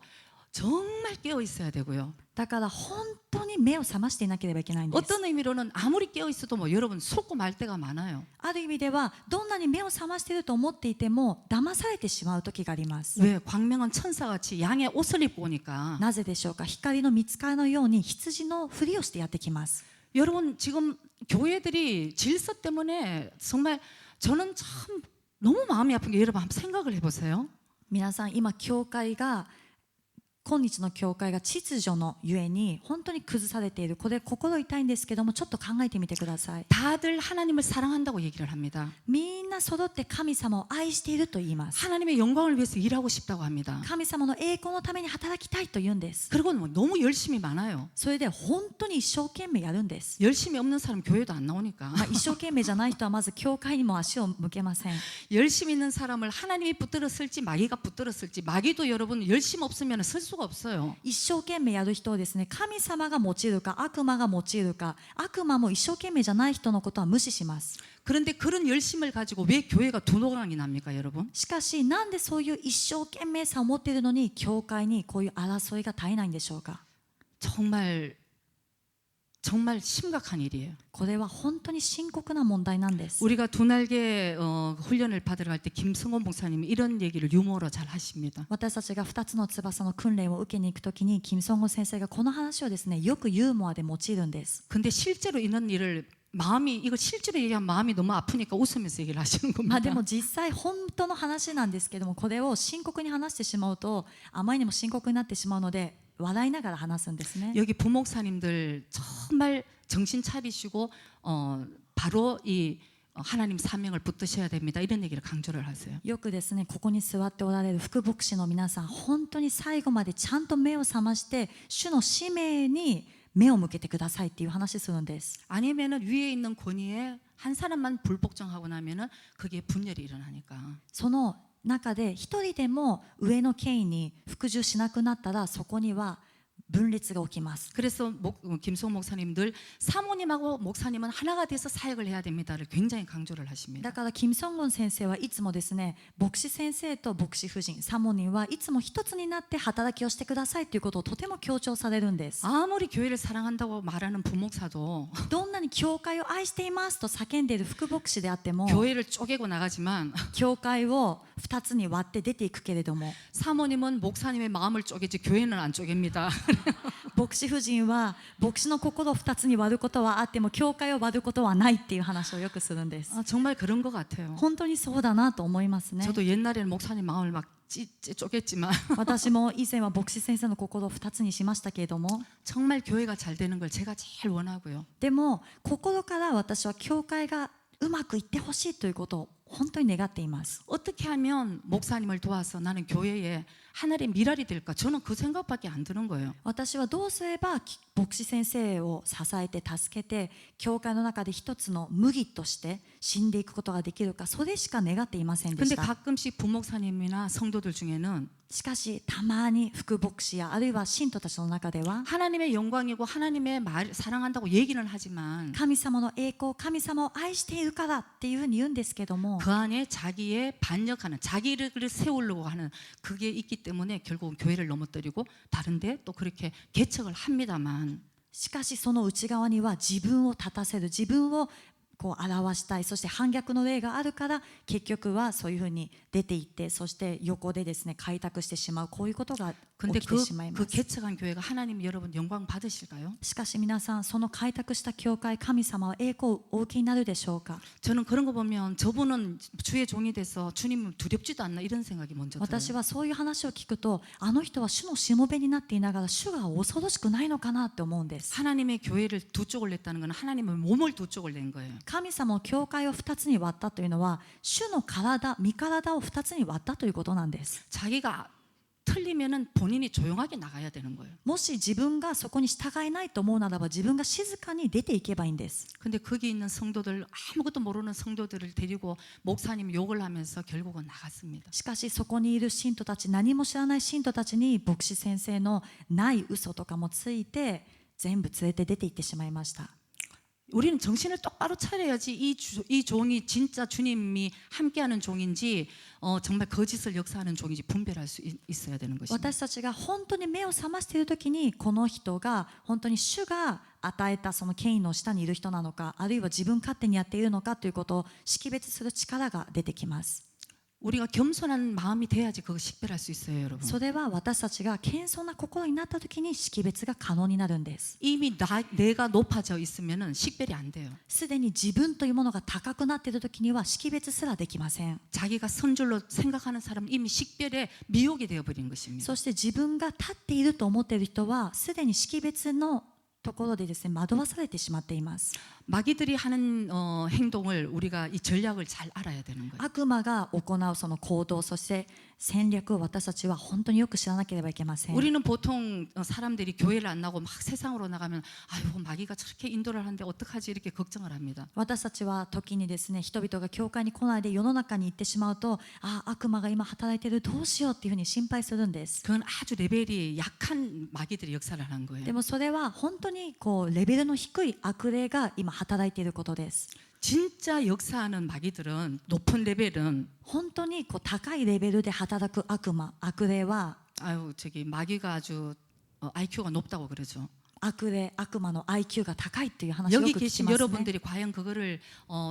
Speaker 1: 정말 깨어 있어야 되고요.
Speaker 2: だから本当に目を覚ましていなければいけないんです。
Speaker 1: 어떤 의미로는 아무리 깨어 있어도 뭐 여러분 속고 말 때가 많아요.
Speaker 2: ある意味ではどんなに目を覚ましていると思っていても騙されてしまう時があります。
Speaker 1: 왜 광명한 천사같이 양의 옷을 입고 오니까.
Speaker 2: なぜでしょうか。光の御使いのように羊のふりをしてやってきます。
Speaker 1: 여러분 지금 교회들이 질서 때문에 정말 저는 참 너무 마음이 아픈 게 여러분 한번 생각을 해보세요.
Speaker 2: 皆さん今教会が今日の教会が秩序のゆえに本当に崩されている。これ心痛いんですけども、ちょっと考えてみてください。
Speaker 1: 다들 하나님을 사랑한다고 얘기를 합니다.
Speaker 2: みんな揃って神様を愛していると言います。
Speaker 1: 하나님의 영광을 위해서 일하고 싶다고 합니다.
Speaker 2: 神様の栄光のために働きたいと言うんです。
Speaker 1: 그리고 뭐 너무 열심히 많아요.
Speaker 2: それで本当に一生懸命やるんです。
Speaker 1: 열심히 없는 사람 교회도 안 나오니까.
Speaker 2: 一生懸命じゃない人はまず教会にも足を向けません。
Speaker 1: 열심히 있는 사람을 하나님이 붙들었을지 마귀가 붙들었을지 마귀도 여러분 열심 없으면 쓸 수 수가 없어요.
Speaker 2: 一生懸命やる人をですね、神様が用いるか悪魔が用いるか、悪魔も一生懸命じゃない人のことは無視します。
Speaker 1: 그런데 그런 열심을 가지고 왜 교회가 두노강이 납니까, 여러분?
Speaker 2: しかしなんでそういう一生懸命さを持っているのに教会にこういう争いが絶えないんでしょうか。
Speaker 1: 정말 심각한 일이에요.
Speaker 2: これは本当に深刻な問題なんです。
Speaker 1: 우리가 두 날개 훈련을 받으러 갈 때 김승원 목사님이 이런 얘기를 유머로 잘 하십니다.
Speaker 2: 私たちが2つの翼の訓練を受けに行くときに、キム・ソンゴ先生がこの話をですね、よくユーモアで用いるんです。
Speaker 1: 근데 실제로 이런 일을 이거 실제로 얘기하면 마음이 너무 아프니까 웃으면서 얘기를 하시는
Speaker 2: まあで
Speaker 1: 겁니다.
Speaker 2: も実際本当の話なんですけども、これを深刻に話してしまうとあまりにも深刻になってしまうので、笑いながら話すんですね。
Speaker 1: 여기 부목사님들 정말 정신 차리시고 바로 이 하나님 사명을 붙드셔야 됩니다. 이런 얘기를 강조를 하세요.
Speaker 2: よくですね、ここに座っておられる副牧師の皆さん、本当に最後までちゃんと目を覚まして主の使命に目を向けてくださいっていう話するんです。
Speaker 1: 아니면은 위에 있는 권위에 한 사람만 불복종하고 나면은 그게 분열이 일어나니까.
Speaker 2: その中で一人でも上の権威に服従しなくなったら、そこには分裂が起きます。
Speaker 1: 그래서 김송 목사님들 사모님하고 목사님은 하나가 돼서 사역을 해야 됩니다를 굉장히 강조를
Speaker 2: だ
Speaker 1: 하십니다.
Speaker 2: からキム・ソンゴン先生はいつもですね、牧師先生と牧師夫人サモニンはいつも一つになって働きをしてくださいということをとても強調されるんです。
Speaker 1: 아무리 교회를 사랑한다고 말하는 부목사도
Speaker 2: どんなに教会を愛していますと叫んでいる副牧師であっても、
Speaker 1: 교회를 쪼개고 나가지만
Speaker 2: 教会を2つに割って出ていくけれども、
Speaker 1: 사모님은 목사님의 마음을 쪼개지 교회는 안 쪼갭니다.
Speaker 2: 牧師夫人は牧師の心を2つに割ることはあっても教会を割ることはないっていう話をよくするんです。
Speaker 1: 정말 그런 것 같아요.
Speaker 2: 本当にそうだなと思いますね。
Speaker 1: 저도 옛날에는 목사님 마음을 막 쪼갰지만
Speaker 2: 私も以前は牧師先生の心を2つにしましたけれども、
Speaker 1: 정말 교회가 잘 되는 걸 제가 제일 원하고요.
Speaker 2: でも心から私は教会がうまくいってほしいということを本当に願っています。
Speaker 1: 어떻게 하면 목사님을 도와서 나는 교회에 하늘의 미랄이 될까? 저는 그 생각밖에 안 드는 거예요.
Speaker 2: 私はどうすれば牧師先生を支えて助けて教会の中で一つの麦として死んでいくことができるか、それしか願っていませんでし
Speaker 1: 근데
Speaker 2: た。
Speaker 1: 가끔씩 부목사님이나 성도들 중에는
Speaker 2: しかしたまに副牧師やあるいは信徒たちの中では、
Speaker 1: 하나님의 영광이고 하나님의 말 사랑한다고 얘기는 하지만
Speaker 2: 神様の栄光、神様を愛しているからっていうふうに言うんですけども、
Speaker 1: 그 안에 자기의 반역하는 자기를 세우려고 하는 그게 있기 때문에 결국은 교회를 넘어뜨리고 다른데 또 그렇게 개척을 합니다만
Speaker 2: しかしその内側には自分を立たせる、自分をこう表したい、そして反逆の例があるから結局はそういうふうに出ていって、そして横でですね開拓してしまう、こういうことが
Speaker 1: 근데
Speaker 2: 起きてしまいま
Speaker 1: 그
Speaker 2: す。
Speaker 1: 개척한 교회가 하나님 여러분 영광 받으실까요?
Speaker 2: しかし皆さん、その開拓した教会、神様は栄光をお受けになるでしょうか。
Speaker 1: 저는 그런 거 보면 저분은 주의 종이 돼서 주님은 두렵지도 않나 이런 생각이 먼저
Speaker 2: 私
Speaker 1: 들어요.
Speaker 2: はそういう話を聞くと、あの人は主のしもべになっていながら主が恐ろしくないのかなって思うんです。
Speaker 1: 하나님의 교회를 두 쪽을 냈다는 건 하나님의 몸을 두 쪽을 낸 거예요.
Speaker 2: 神様を教会を2つに割ったというのは、主の体、身体を2つに割ったということなんです。
Speaker 1: 자기가 틀리면은 본인이 조용하게 나가야 되는 거예요.
Speaker 2: もし自分がそこに従えないと思うならば、自分が静かに出ていけばいいんです。
Speaker 1: 근데 거기 있는 성도들 아무것도 모르는 성도들을 데리고 목사님 욕을 하면서 결국은 나갔습니다.
Speaker 2: しかしそこにいる信徒たち、何も知らない信徒たちに牧師先生のない嘘とかもついて全部連れて出て行ってしまいました。
Speaker 1: 우리는 정신을 똑바로 차려야지 이 종이 진짜 주님이 함께하는 종인지 정말 거짓을 역사하는 종인지 분별할 수 있어야 되는 것입니다.
Speaker 2: 私たちが本当に目を覚ましているときに、この人が本当に主が与えたその権威の下にいる人なのか、あるいは自分勝手にやっているのかということを識別する力が出てきます。
Speaker 1: 우리가 겸손한 마음이 돼야지 그거 식별할 수 있어요, 여러분.
Speaker 2: それは私たちが謙遜な心になったときに識別が可能になるんです。
Speaker 1: 이미 내가 높아져 있으면은 식별이 안 돼요.
Speaker 2: すでに自分というものが高くなっているときには識別すらできません。
Speaker 1: 자기가 선줄로 생각하는 사람은 이미 식별에 미혹이 되어버린 것입니다.
Speaker 2: そして自分が立っていると思っている人はすでに識別のところでですね、惑わされてしまっています。
Speaker 1: 마귀들이 하는 행동을 우리가 이 전략을 잘 알아야 되는 거예요.
Speaker 2: 悪魔が行うその行動、そして戦略を私たちは本当によく知らなければいけません。
Speaker 1: 우리는 보통 사람들이 교회를 안 나고 막 세상으로 나가면 아유 마귀가 저렇게 인도를 하는데 어떡하지 이렇게 걱정을 합니다.
Speaker 2: 私たちは時にですね、人々が教会に来ないで世の中に行ってしまうと、悪魔が今働いている、どうしようっていうふうに心配するんです。
Speaker 1: 그건 아주 레벨이 약한 마귀들이 역사를 하는 거예요.
Speaker 2: でもそれは本当にこうレベルの低い悪霊が今働いていることです。
Speaker 1: 진짜 역사하는 마귀들은 높은 레벨은
Speaker 2: 本当にこう高いレベルで働く悪霊は
Speaker 1: 아유 저기 마귀가 아주 IQ가 높다고 그러죠.
Speaker 2: 悪魔の IQ が高いっていう話をよ
Speaker 1: 여기
Speaker 2: く聞き
Speaker 1: 계신
Speaker 2: ますね。
Speaker 1: 여러분들이 과연 그거를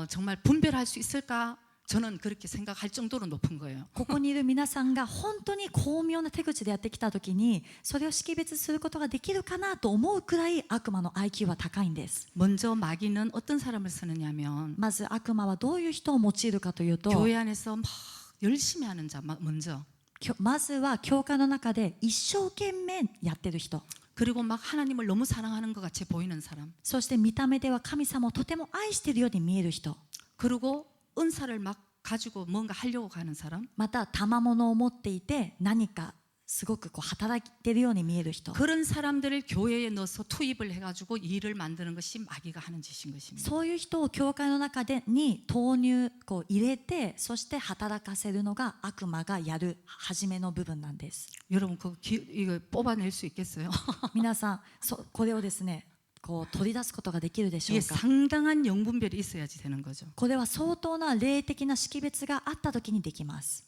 Speaker 1: 정말 분별할 수 있을까? 저는 그렇게 생각할 정도로 높은 거예요.
Speaker 2: ここにいる皆さんが本当に巧妙な手口でやってきたときに、それを識別することができるかなと思うくらい悪魔の IQ は高いんです。
Speaker 1: 먼저 마귀는 어떤 사람을 쓰느냐면
Speaker 2: まず悪魔はどういう人を用いるかというと、
Speaker 1: 교회 안에서 막 열심히 하는 자 먼저
Speaker 2: まずは教会の中で一生懸命やってる人、
Speaker 1: 그리고 막 하나님을 너무 사랑하는 것 같이 보이는 사람
Speaker 2: そして見た目では神様をとても愛しているように見える人、
Speaker 1: 그리고 은사를 막 가지고 뭔가 하려고 가는 사람
Speaker 2: また賜物を持っていて何かすごくこう働いているように見える人、
Speaker 1: 그런 사람들을 교회에 넣어서 투입을 해가지고 일을 만드는 것이 마귀가 하는 짓인 것입니다.
Speaker 2: そういう人を教会の中に投入こう入れて、そして働かせるのが悪魔がやる初めの部分なんです。
Speaker 1: 여러분 이거 뽑아낼 수 있겠어요?
Speaker 2: 皆さんこれをですね、こう取り出すことができるでしょ
Speaker 1: 이게
Speaker 2: うか。
Speaker 1: 상당한 영분별이 있어야지 되는 거죠.
Speaker 2: これは相当な霊的な識別があった時にできます。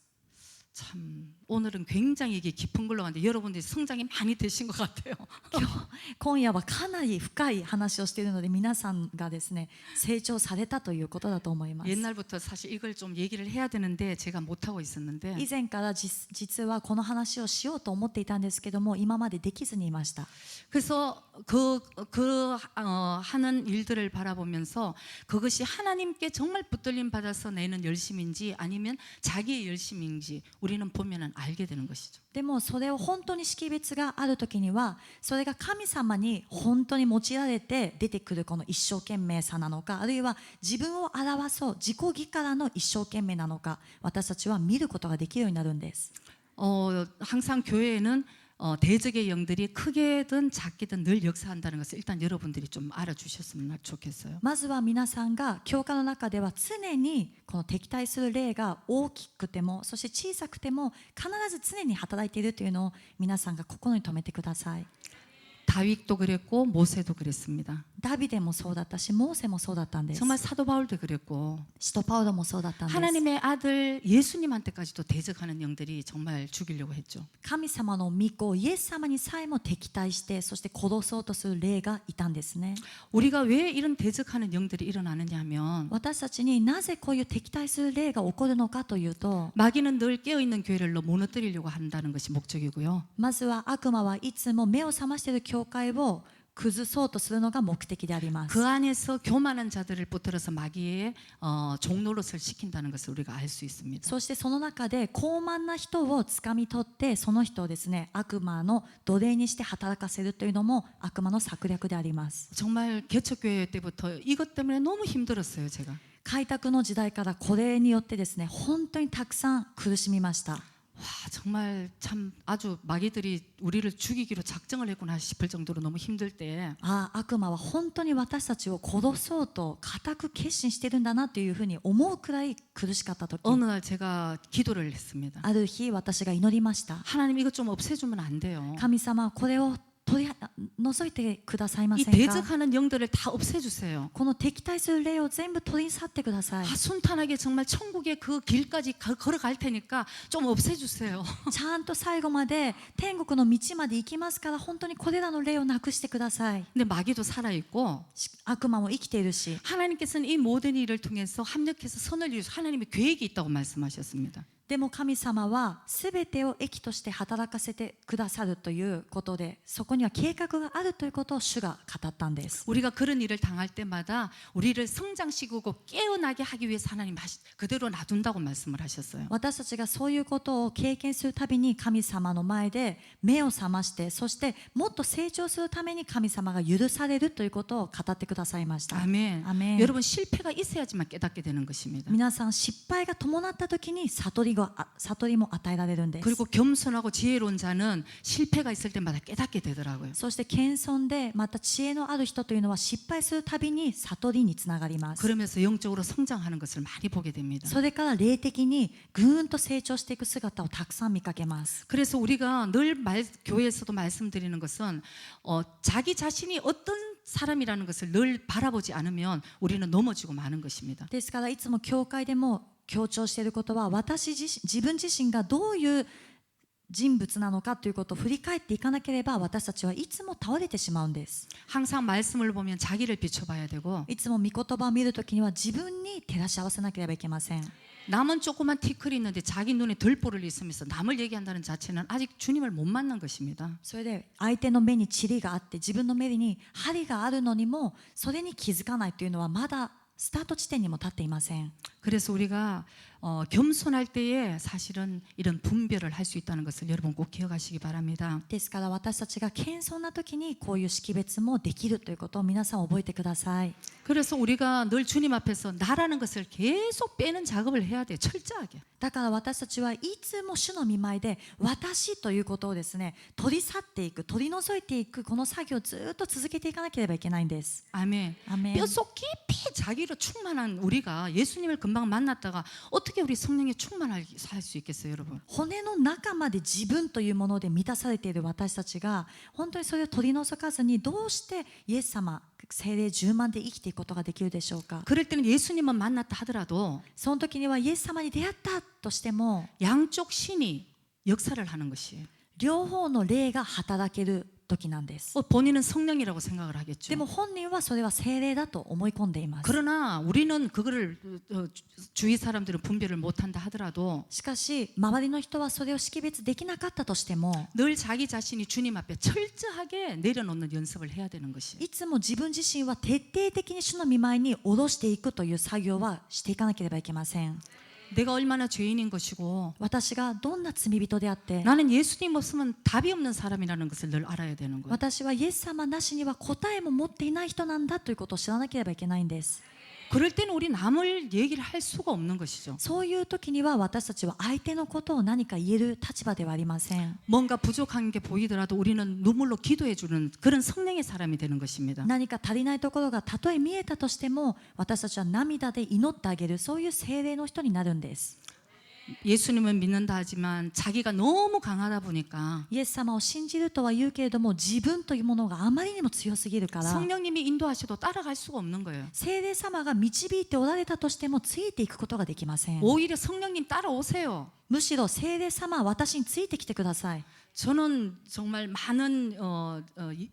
Speaker 1: 참 오늘은 굉장히 이게 깊은 걸로 가는데 여러분들이 성장이 많이 되신 것 같아요.
Speaker 2: 今夜はかなり深い話をしているので、皆さんがですね成長されたということだと思います。
Speaker 1: 옛날부터 사실 이걸 좀 얘기를 해야 되는데 제가 못 하고 있었는데
Speaker 2: 以前から実はこの話をしようと思っていたんですけども、今までできずにいました。
Speaker 1: 그래서 하는 일들을 바라보면서 그것이 하나님께 정말 붙들림 받아서 내는 열심인지 아니면 자기의 열심인지 우리는 보면은 알게 되는 것이죠.
Speaker 2: でもそれを本当に識別がある時には、それが神様に本当に用いられて出てくるこの一生懸命さなのか、あるいは自分を表そう自己義からの一生懸命なのか、私たちは見ることができるようになるんです。
Speaker 1: 항상 교회에는 대적의 영들이 크게든 작게든 늘 역사한다는 것을 일단 여러분들이 좀 알아주셨으면 좋겠어요.
Speaker 2: まずは皆さんが教会の中では常にこの敵対する霊が大きくても、そして小さくても必ず常に働いているというのを皆さんが心に留めてください。
Speaker 1: 다윗도 그랬고 모세도 그랬습니다.
Speaker 2: ダビデもそうだったし、モーセもそうだったんです。
Speaker 1: 정말 사도 바울도 그랬고
Speaker 2: 使徒パウロもそうだったんです。
Speaker 1: 하나님의 아들 예수님한테까지도 대적하는 영들이 정말 죽이려고 했죠.
Speaker 2: 神様の御子イエス様にさえも敵対して、そして殺そうとする霊がいたんですね。
Speaker 1: 우리가 왜 이런 대적하는 영들이 일어나느냐 하면
Speaker 2: 私たちになぜこういう敵対する霊が起こるのかというと、
Speaker 1: 마귀는 늘 깨어있는 교회를 무너뜨리려고 한다는 것이 목적이고요.
Speaker 2: まずは悪魔はいつも目を覚ましている教会を崩そうとするのが目的であります。
Speaker 1: 그 안에서 교만한 자들을 붙들어서 마귀의 종노릇을 시킨다는 것을 우리가 알 수 있습니다.
Speaker 2: そしてその中で傲慢な人をつかみ取って、その人をですね悪魔の奴隷にして働かせるというのも悪魔の策略であります。
Speaker 1: 정말 개척교회 때부터 이것 때문에 너무 힘들었어요, 제가.
Speaker 2: 開拓の時代からこれによってですね本当にたくさん苦しみました。
Speaker 1: 와, 정말 참 아주 마귀들이 우리를 죽이기로 작정을 했구나 싶을 정도로 너무 힘들 때
Speaker 2: 悪魔は本当に私たちを殺そうと固く決心しているんだなというふうに思うくらい苦しかった時、
Speaker 1: 어느 날 제가 기도를 했습니다.
Speaker 2: ある日私が祈りました。
Speaker 1: 하나님 이것 좀 없애주면 안 돼요.
Speaker 2: 神様、これを取り除いてくださいま
Speaker 1: 이
Speaker 2: せんか。
Speaker 1: 대적하는 영들을 다 없애주세요.
Speaker 2: この敵対する霊を全部取り去ってください。
Speaker 1: 순탄하게 정말 천국의 그 길까지 걸어갈 테니까 좀 없애주세요.
Speaker 2: ちゃんと最後まで天国の道まで行きますから、本当にこれらの霊をなくしてください。
Speaker 1: 근데 마귀도 살아있고
Speaker 2: 悪魔も生きているし、
Speaker 1: 하나님께서는 이 모든 일을 통해서 합력해서 선을 이루셔서 하나님의 계획이 있다고 말씀하셨습니다.
Speaker 2: でも神様は全てを益として働かせてくださるということで、そこには計画があるということを主が語ったんです。
Speaker 1: 우리가 그런 일을 당할 때마다 우리를 성장시키고 깨어나게 하기 위해서 하나님 그대로 놔둔다고 말씀을 하셨어요.
Speaker 2: 私たちがそういうことを経験するたびに神様の前で目を覚まして、そしてもっと成長するために神様が許されるということを語ってくださいました。
Speaker 1: 아멘.
Speaker 2: 아멘.
Speaker 1: 여러분 실패가 있어야지만 깨닫게 되는 것입니다.
Speaker 2: 皆さん、失敗が伴った時に悟りも与えられるんです。
Speaker 1: 그리고 겸손하고 지혜로운 자는 실패가 있을 때마다 깨닫게 되더라고요.
Speaker 2: そして謙遜でまた知恵のある人というのは失敗するたびに悟りにつながります。
Speaker 1: 그러면서 영적으로 성장하는 것을 많이 보게 됩니다.
Speaker 2: それから霊的にぐーんと成長していく姿をたくさん見かけます。
Speaker 1: 그래서 우리가 늘 교회에서도 말씀드리는 것은 자기 자신이 어떤 사람이라는 것을 늘 바라보지 않으면 우리는 넘어지고 마는 것입니다.
Speaker 2: ですからいつも教会でも強調していることは、自分自身がどういう人物なのかということを振り返っていかなければ、私たちはいつも倒れてしまうんです。
Speaker 1: 항상 말씀을 보면 자기를 비춰봐야 되고
Speaker 2: いつも御言葉を見るときには自分に照らし合わせなければいけません。
Speaker 1: 남은 조그만 티끌이 있는데 자기 눈에 들보를 있으면서 남을 얘기한다는 자체는 아직 주님을 못 만난 것입니다.
Speaker 2: それで相手の目に塵があって自分の目に針があるのにもそれに気づかないというのは、まだスタート地点にも立っていません。
Speaker 1: 그래서 우리가 겸손할 때에 사실은 이런 분별을 할 수 있다는 것을 여러분 꼭 기억하시기 바랍니다.
Speaker 2: ですから私たちが謙遜な時にこういう識別もできるということを皆さん覚えてください。
Speaker 1: 그래서 우리가 늘 주님 앞에서 나라는 것을 계속 빼는 작업을 해야 돼요. 철저하게.
Speaker 2: だから私たちはいつも主の御前で私ということをですね、取り去っていく、取り除いていく、この作業をずっと続けていかなければいけないんです。
Speaker 1: 아멘.
Speaker 2: 아멘.
Speaker 1: 뼛속 깊이 자기로 충만한 우리가 예수님을 금방 만났다가 어떻게 우리 성령에 충만하게 살 수 있겠어요, 여러분?
Speaker 2: 骨の中まで自分というもので満たされている私たちが、本当にそれを取り除かずにどうしてイエス様、聖霊充満で生きていくことができるでしょうか。
Speaker 1: 그럴 때는 예수님만 만났다 하더라도
Speaker 2: その時にはイエス様に出会ったとしても
Speaker 1: 양쪽 신이 역사를 하는 것이에요.
Speaker 2: 両方の霊が働ける時なんです。
Speaker 1: 본인은 성령이라고 생각을 하겠죠.
Speaker 2: でも本人はそれは聖霊だと思い込んでいます。
Speaker 1: 그러나 우리는 그거를 주위 사람들은 분별을 못한다 하더라도
Speaker 2: しかし周りの人はそれを識別できなかったとしても、
Speaker 1: 늘 자기 자신이 주님 앞에 철저하게 내려놓는 연습을 해야 되는 것이에요.
Speaker 2: いつも自分自身は徹底的に主の御前に下ろしていくという作業はしていかなければいけません。
Speaker 1: 내가 얼마나 죄인인 것이고
Speaker 2: 私がどんな罪人であって、
Speaker 1: 나는 예수님 없으면 답이 없는 사람이라는 것을 늘 알아야 되는 거예요.
Speaker 2: 私はイエス様なしには答えも持っていない人なんだということを知らなければいけないんです。
Speaker 1: 그럴 때는 우리 남을 얘기를 할 수가 없는 것이죠.
Speaker 2: そういう時には私たちは相手のことを何か言える立場ではありません。
Speaker 1: 뭔가 부족한 게 보이더라도 우리는 눈물로 기도해 주는 그런 성령의 사람이 되는 것입니다.
Speaker 2: 何か足りないところがたとえ見えたとしても、私たちは涙で祈ってあげる、そういう聖霊の人になるんです。
Speaker 1: 예수님은 믿는다 하지만 자기가 너무 강하다 보니까
Speaker 2: イエス様を信じるとは言うけれども、自分というものがあまりにも強すぎるから、
Speaker 1: 성령님이 인도하셔도 따라갈 수가 없는 거예요.
Speaker 2: 聖霊様が導いておられたとしてもついていくことができません。
Speaker 1: 오히려 성령님 따라오세요.
Speaker 2: むしろ聖霊様は私についてきてください。
Speaker 1: 저는 정말 많은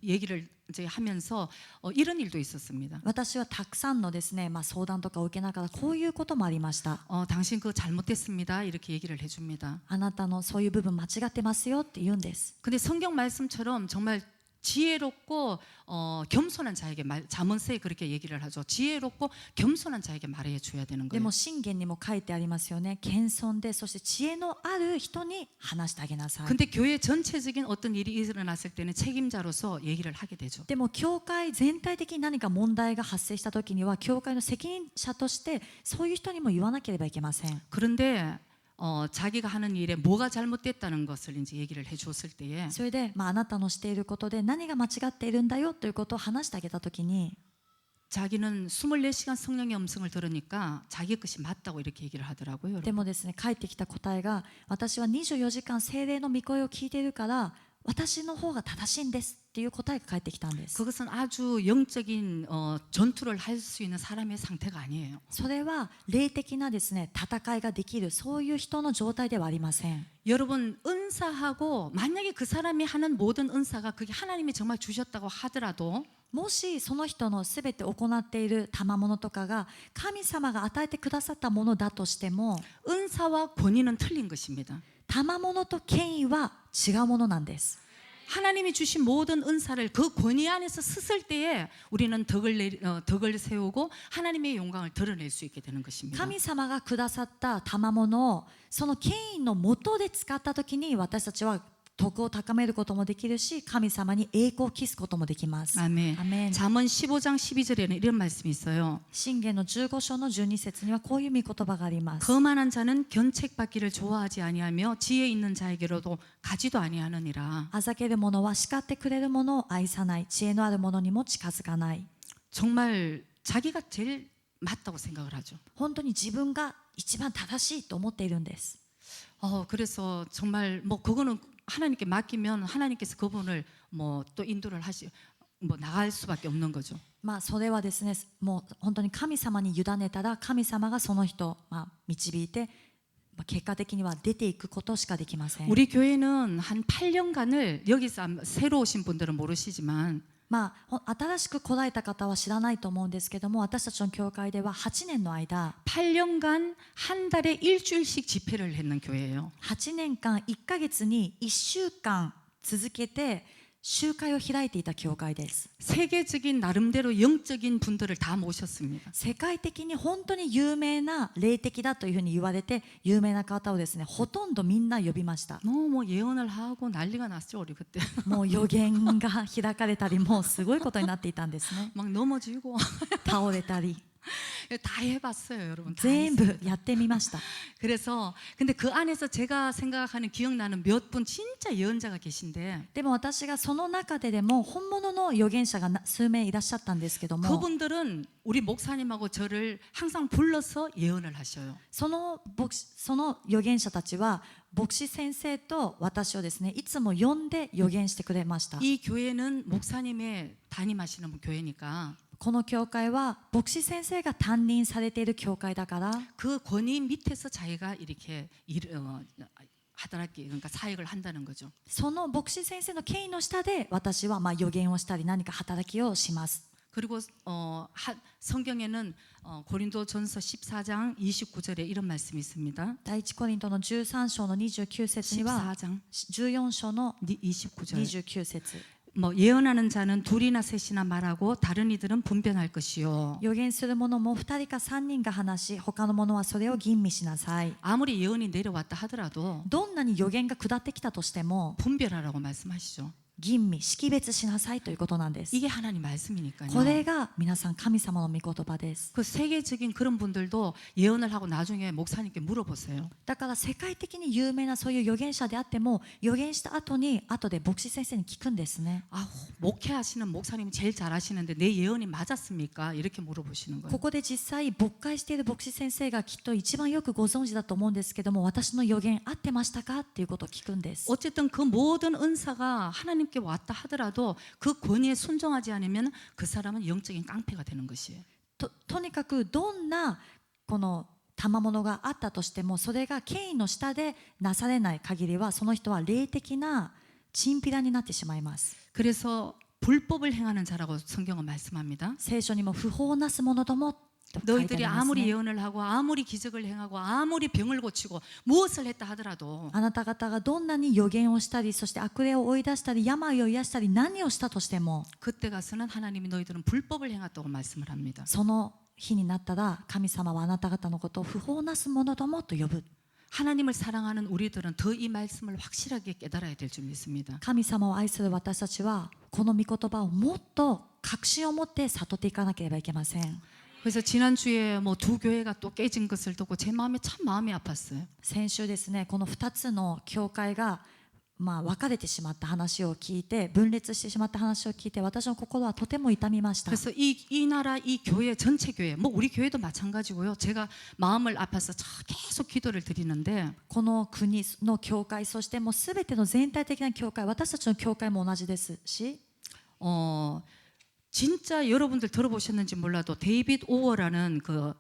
Speaker 1: 얘기를 이제 하면서 이런 일도 있었습니다.
Speaker 2: 私はたくさんのですね、相談とかを受けながらこういうこともありました。
Speaker 1: 당신 그거 잘못됐습니다. 이렇게 얘기를 해줍니다.
Speaker 2: あなたのそういう部分間違ってますよって言うんです。
Speaker 1: 근데 성경 말씀처럼 정말 지혜롭고 겸손한 자에게 잠언서에 그렇게 얘기를 하죠. 지혜롭고 겸손한 자에게 말해 줘야 되는
Speaker 2: で
Speaker 1: 거예요.
Speaker 2: も信玄にも書いてありますよね。謙遜で、そして知恵のある人に話してあげなさい。
Speaker 1: 근데 교회 전체적인 어떤 일이 일어났을 때는 책임자로서 얘기를 하게 되죠.
Speaker 2: でも教会全体的に何か問題が発生した時には、教会の責任者としてそういう人にも言わなければいけません。
Speaker 1: 그런데 자기가 하는 일에 뭐가 잘못됐다는 것을 이제 얘기를 해줬을 때에
Speaker 2: それで、あなたのしていることで何が間違っているんだよということを話してあげた時に、
Speaker 1: 자기는 24시간 성령의 음성을 들으니까 자기 것이 맞다고 이렇게 얘기를 하더라고요.
Speaker 2: でもですね、返ってきた答えが、私は24時間聖霊の御声を聞いているから私の方が正しいんですっていう答えが返ってきたんです。
Speaker 1: 그것은 아주 영적인 전투를 할 수 있는 사람의 상태가 아니에요.
Speaker 2: それは霊的なですね戦いができるそういう人の状態ではありません。
Speaker 1: 여러분 은사하고 만약에 그 사람이 하는 모든 은사가 그게 하나님이 정말 주셨다고 하더라도
Speaker 2: もしその人のすべて行っている賜物とかが神様が与えてくださったものだとしても
Speaker 1: 은사와 권위는 틀린 것입니다.
Speaker 2: 賜物と権威は違うものなんです。
Speaker 1: 하나님이 주신 모든 은사를 그 권위 안에서 쓰을 때에 우리는 덕을 세우고 하나님의 영광을 드러낼 수 있게 되는 것입니다.
Speaker 2: 神様がくださった賜物をその権威の元で使ったときに私たちは徳を高めることもできるし神様に栄光を期すこともできます。
Speaker 1: 아멘.
Speaker 2: 아멘.
Speaker 1: 잠언 15장 12절에는 이런 말씀이 있어요.
Speaker 2: 箴言の15章の12節にはこういう御言葉があります。
Speaker 1: 거만한 자는 견책받기를 좋아하지 아니하며 지혜 있는 자에게로도 가지도 아니하느니라.
Speaker 2: あざける者は叱ってくれる者を愛さない。知恵のある者にも近づかない。
Speaker 1: 정말 자기가 제일 맞다고 생각을 하죠.
Speaker 2: 本当に自分が一番正しいと思っているんです。
Speaker 1: 그래서 정말 뭐 그거는 하나님께 맡기면 하나님께서 그분을 뭐 또 인도를 나갈 수밖에 없는 거죠.
Speaker 2: まあそれはですね、もう本当に神様に委ねたら神様がその人を導いて、結果的には出ていくことしかできません。
Speaker 1: 우리 교회는 한 8년간을 여기서 새로 오신 분들은 모르시지만
Speaker 2: 新しく来られた方は知らないと思うんですけども、私たちの教会では8年の間
Speaker 1: 8년간 한 달에 일주일씩 집회를 했는 교회예요.
Speaker 2: 8年間1ヶ月に1週間続けて集会を開いていた教会です。
Speaker 1: 세계적인 나름대로 영적인 분들을 다 모셨습니다.
Speaker 2: 世界的に本当に有名な霊的だというふうに言われて有名な方をですね、ほとんどみんな呼びました。
Speaker 1: 뭐 예언을 하고 난리가 났죠 우리 그때.
Speaker 2: もう予言が開かれたり、もうすごいことになっていたんですね。
Speaker 1: 막 넘어지고
Speaker 2: 倒れたり
Speaker 1: 다 해봤어요 여러분. 다
Speaker 2: 全
Speaker 1: 했어요.
Speaker 2: 部やってみました。
Speaker 1: 그래서 근데 그 안에서 제가 생각하는 기억나는 몇 분 진짜 예언자가 계신데
Speaker 2: でも私がその中でも本物の預言者が数名いらっしゃったんですけども、
Speaker 1: 그분들은 우리 목사님하고 저를 항상 불러서 예언을 하셔요.
Speaker 2: その預言者たちは牧師先生と私をですね、いつも呼んで預言してくれました。
Speaker 1: 이 교회는 목사님의 담임하시는 교회니까
Speaker 2: この教会は牧師先生が担任されている教会だから、
Speaker 1: 그 권위 밑에서 자기가 이렇게 하다라기 그러니까 사역을 한다는 거죠.
Speaker 2: その牧師先生の権威の下で私は預言をしたり何か働きをします。
Speaker 1: 그리고 성경에는 고린도전서 14장 29절에 이런 말씀이 있습니다.
Speaker 2: 第一コリントの13章の29節には
Speaker 1: 14장
Speaker 2: 14章の
Speaker 1: 29절.
Speaker 2: 29節
Speaker 1: 뭐 예언하는 자는 둘이나 셋이나 말하고 다른 이들은 분변할 것이요.
Speaker 2: 預言する者も2人か3人が話し、他の者はそれを吟味しなさい。
Speaker 1: 아무리 예언이 내려왔다 하더라도
Speaker 2: どんなに預言が下ってきたとしても
Speaker 1: 분별하라고 말씀하시죠.
Speaker 2: 吟味識別しなさいということなんです。
Speaker 1: 이게 하나님 말씀이니까요.
Speaker 2: これが皆さん神様の御言葉です。
Speaker 1: 그 세계적인 그런 분들도 예언을 하고 나중에 목사님께 물어보세요.
Speaker 2: だから世界的に有名なそういう預言者であっても、預言した後に後で牧師先生に聞くんですね。
Speaker 1: 아, 목회하시는 목사님이 제일 잘하시는데 내 예언이 맞았습니까? 이렇게 물어보시는 거예요.
Speaker 2: ここで実際牧会している牧師先生がきっと一番よくご存知だと思うんですけども、私の預言合ってましたかっていうことを聞くんです。
Speaker 1: 어쨌든 그 모든 은사가 하나님께 왔다 하더라도 그 권위에 순종하지 않으면 그 사람은 영적인 깡패가 되는 것이에요.
Speaker 2: とにかくどんなこの賜物があったとしても、それが権威の下でなされない限りはその人は霊的なチンピラになってしまいます。
Speaker 1: 그래서 불법을 행하는 자라고 성경은 말씀합니다.
Speaker 2: 聖書にも不法をなす者どもと書いてあ
Speaker 1: 너희들이
Speaker 2: ります
Speaker 1: 아무리
Speaker 2: ね。
Speaker 1: 예언을 하고 아무리 기적을 행하고 아무리 병을 고치고 무엇을 했다 하더라도
Speaker 2: あなた方がどんなに預言をしたり、そして悪霊を追い出したり、病を癒したり、何をしたとしても、
Speaker 1: 그때 가서는 하나님이 너희들은 불법을 행했다고 말씀을 합니다.
Speaker 2: その日になったら神様はあなた方のことを不法なす者どもと呼ぶ。
Speaker 1: 하나님을 사랑하는 우리들은 더 이 말씀을 확실하게 깨달아야 될 줄 믿습니다.
Speaker 2: 神様を愛する私たちはこの御言葉をもっと確信を持って悟っていかなければいけません。
Speaker 1: 그래서 지난주에 뭐 두 교회가 또 깨진 것을 듣고 제 마음이 참 마음이 아팠어요.
Speaker 2: 先週ですね、この2つの教会が別れてしまった話を聞いて、分裂してしまった話を聞いて、私の心はとても痛みました。
Speaker 1: 그래서 이 나라 이 교회 전체 교회 뭐 우리 교회도 마찬가지고요. 제가 마음을 아파서 계속 기도를 드리는데
Speaker 2: この国の教会、そしてもうすべての全体的な教会、私たちの教会も同じですし、
Speaker 1: 진짜 여러분들 들어보셨는지 몰라도 데이빗 오어라는 그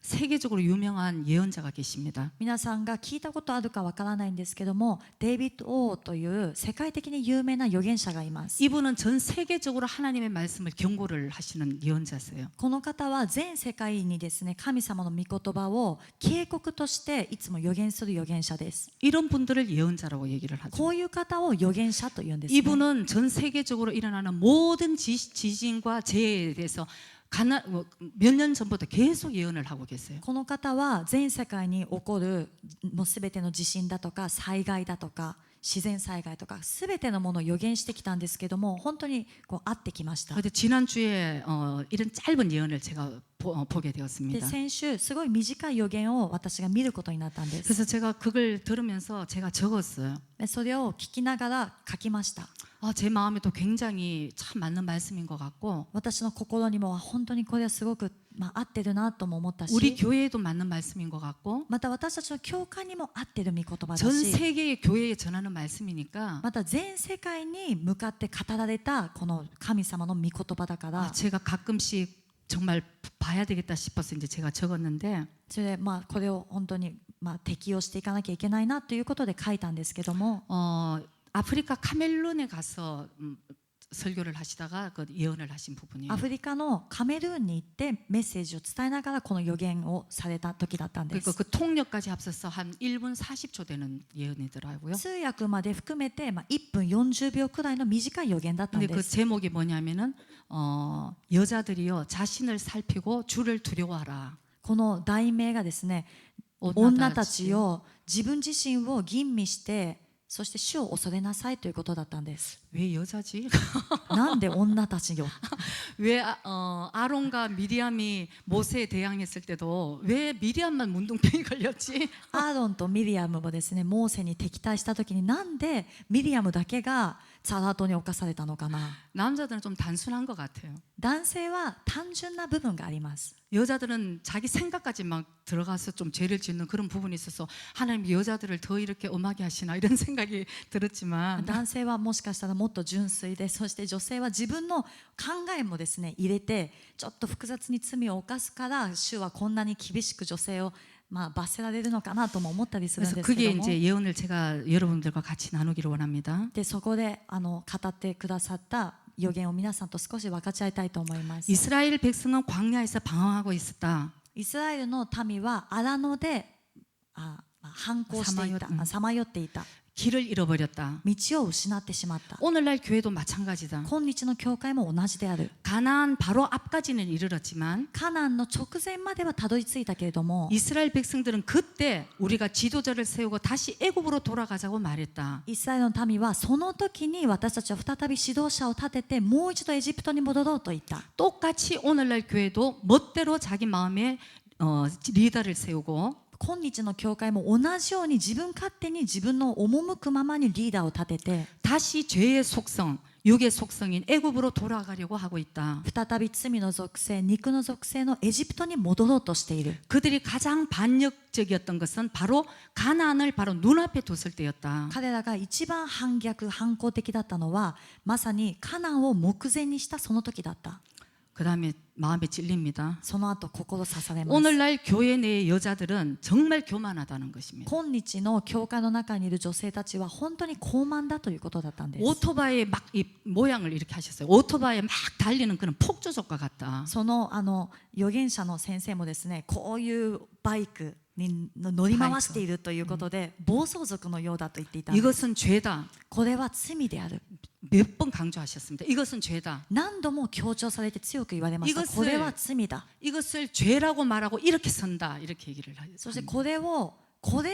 Speaker 1: 세계적으로 유명한 예언자가 계십니다.
Speaker 2: 皆さんが聞いたことあるかわからないんですけども、デイビッド・オーという世界的に有名な預言者がいます。
Speaker 1: 이분은 전 세계적으로 하나님의 말씀을 경고를 하시는 예언자세요.
Speaker 2: この方は全世界にですね、神様の御言葉を警告としていつも預言する預言者です。
Speaker 1: 이런 분들을 예언자라고 얘기를 하죠.
Speaker 2: こういう方を預言者と言うんですね。
Speaker 1: 이분은 전 세계적으로 일어나는 모든 지진과 재해에 대해서 몇 년 전부터 계속 예언을 하고 계세요.
Speaker 2: この方は全世界に起こるもうすべての地震だとか災害だとか自然災害とかすべてのものを予言してきたんですけども、本当にこう合ってきました。
Speaker 1: 근데 지난주에 이런 짧은 예언을 제가 보게
Speaker 2: で
Speaker 1: 되었습니다.
Speaker 2: 先週すごい短い予言を私が見ることになったんです。
Speaker 1: 그래서 제가 그걸 들으면서 제가 적었어요.
Speaker 2: でそれを聞きながら書きました。
Speaker 1: 제 마음에도 굉장히 참 맞는 말씀인 것 같고
Speaker 2: 私の心にも本当にこれはすごく、合ってるなとも思ったし、
Speaker 1: 우리 교회에도 맞는 말씀인 것 같고
Speaker 2: また私たちの教会にも合ってる御言葉だ
Speaker 1: 전
Speaker 2: し、
Speaker 1: 세계의 교회에 전하는 말씀이니까
Speaker 2: また全世界に向かって語られたこの神様の御言葉だから、
Speaker 1: 제가 가끔씩 정말 봐야 되겠다 싶어서 이제 제가 적었는데
Speaker 2: それでこれを本当に適用していかなきゃいけないなということで書いたんですけども、
Speaker 1: 아프리카 카멜룬에 가서 설교를 하시다가 그 예언을 하신 부분이에요.
Speaker 2: アフリカのカメルーンに行ってメッセージを伝えながらこの予言をされた時だったんで
Speaker 1: 그러니까
Speaker 2: す。
Speaker 1: 그 통역까지 합쳐서 한 1분 40초 되는 예언이더라고요.
Speaker 2: 通訳まで含めて1分40秒くらいの短い予言だったん
Speaker 1: 근데
Speaker 2: で
Speaker 1: 그
Speaker 2: す。
Speaker 1: 제목이 뭐냐면은 여자들이요 자신을 살피고 주를 두려워하라.
Speaker 2: この題名がですね、
Speaker 1: 女
Speaker 2: 女た
Speaker 1: たち
Speaker 2: ちを自分自身を吟味してそして主を恐れなさいということだったんです。
Speaker 1: 왜 여자지?
Speaker 2: なんで女たちよ
Speaker 1: 왜 아론과 미리암이 모세에 대항했을 때도 왜 미리암만 문둥병이 걸렸지?
Speaker 2: アーロンとミリアムもですね、モーセに敵対した時になんでミリアムだけがザラートに侵されたのかな。
Speaker 1: 남자들은 좀 단순한 것 같아요.
Speaker 2: 男性は単純な部分があります。
Speaker 1: 여자들은 자기 생각까지 막 들어가서 좀 죄를 짓는 그런 부분이 있어서 하나님 여자들을 더 이렇게 엄하게 하시나 이런 생각이 들었지만
Speaker 2: 男性はもしかしたらもっと純粋で、そして女性は自分の考えもですね入れてちょっと複雑に罪を犯すから主はこんなに厳しく女性を罰せられるのかなとも思ったりするん
Speaker 1: 그래서
Speaker 2: ですけ
Speaker 1: 그게
Speaker 2: ども、
Speaker 1: 이제 예언을 제가 여러분들과 같이 나누기를 원합니다.
Speaker 2: でそこで語ってくださった予言を皆さんと少し分かち合いたいと思います。
Speaker 1: 이스라엘 백성은 광야에서 방황하고 있었다.
Speaker 2: イスラエルの民は荒野で反抗していた、さまよっていた、
Speaker 1: 길을 잃어버렸다.
Speaker 2: 道を失ってしまった。
Speaker 1: 오늘날 교회도 마찬가지다.
Speaker 2: 今日の教会も同じである。
Speaker 1: 가나안 바로 앞까지는 이르렀지만
Speaker 2: カナンの直前まではたどり着いたけれども、
Speaker 1: 이스라엘 백성들은 그때 우리가 지도자를 세우고 다시 애굽으로 돌아가자고 말했다.
Speaker 2: イスラエルの民はその時に私たちは再び指導者を立ててもう一度エジプトに戻ろうと言った。
Speaker 1: 똑같이 오늘날 교회도 멋대로 자기 마음에 리더를 세우고
Speaker 2: 今日の教会も同じように自分勝手に自分の赴くままにリーダーを立てて
Speaker 1: 다시 죄의 속성, 육의 속성인 애굽으로 돌아가려고 하고 있다.
Speaker 2: 再び罪の属性、肉の属性のエジプトに戻ろうとしている。
Speaker 1: 그들이 가장 반역적이었던 것은 바로 가나안을 바로 눈앞에 뒀을 때였다.
Speaker 2: 彼らが一番反逆、反抗的だったのはまさにカナンを目前にしたその時だった。
Speaker 1: 그 다음에 마음에 찔립니다.
Speaker 2: その後心刺されます。
Speaker 1: 오늘날 교회 내의 여자들은 정말 교만하다는 것입니다.
Speaker 2: 今日の教会の中にいる女性たちは本当に高慢だということだったんです。
Speaker 1: 오토바이에 막 이 모양을 이렇게 하셨어요. 오토바이에 막 달리는 그런 폭주족과 같다.
Speaker 2: その預言者の先生もですね、こういうバイクに乗り回しているということで暴走族のようだと言っていたんです。
Speaker 1: 이것은 죄다.
Speaker 2: これは罪である。
Speaker 1: 몇 번 강조하셨습니다. 이것은 죄다.
Speaker 2: 何度も強調されて強く言われました。
Speaker 1: 이것을
Speaker 2: これは罪だ。
Speaker 1: 이것을 죄라고 말하고 이렇게 선다. 이렇게 얘기를 하셨어요.
Speaker 2: そしてこれ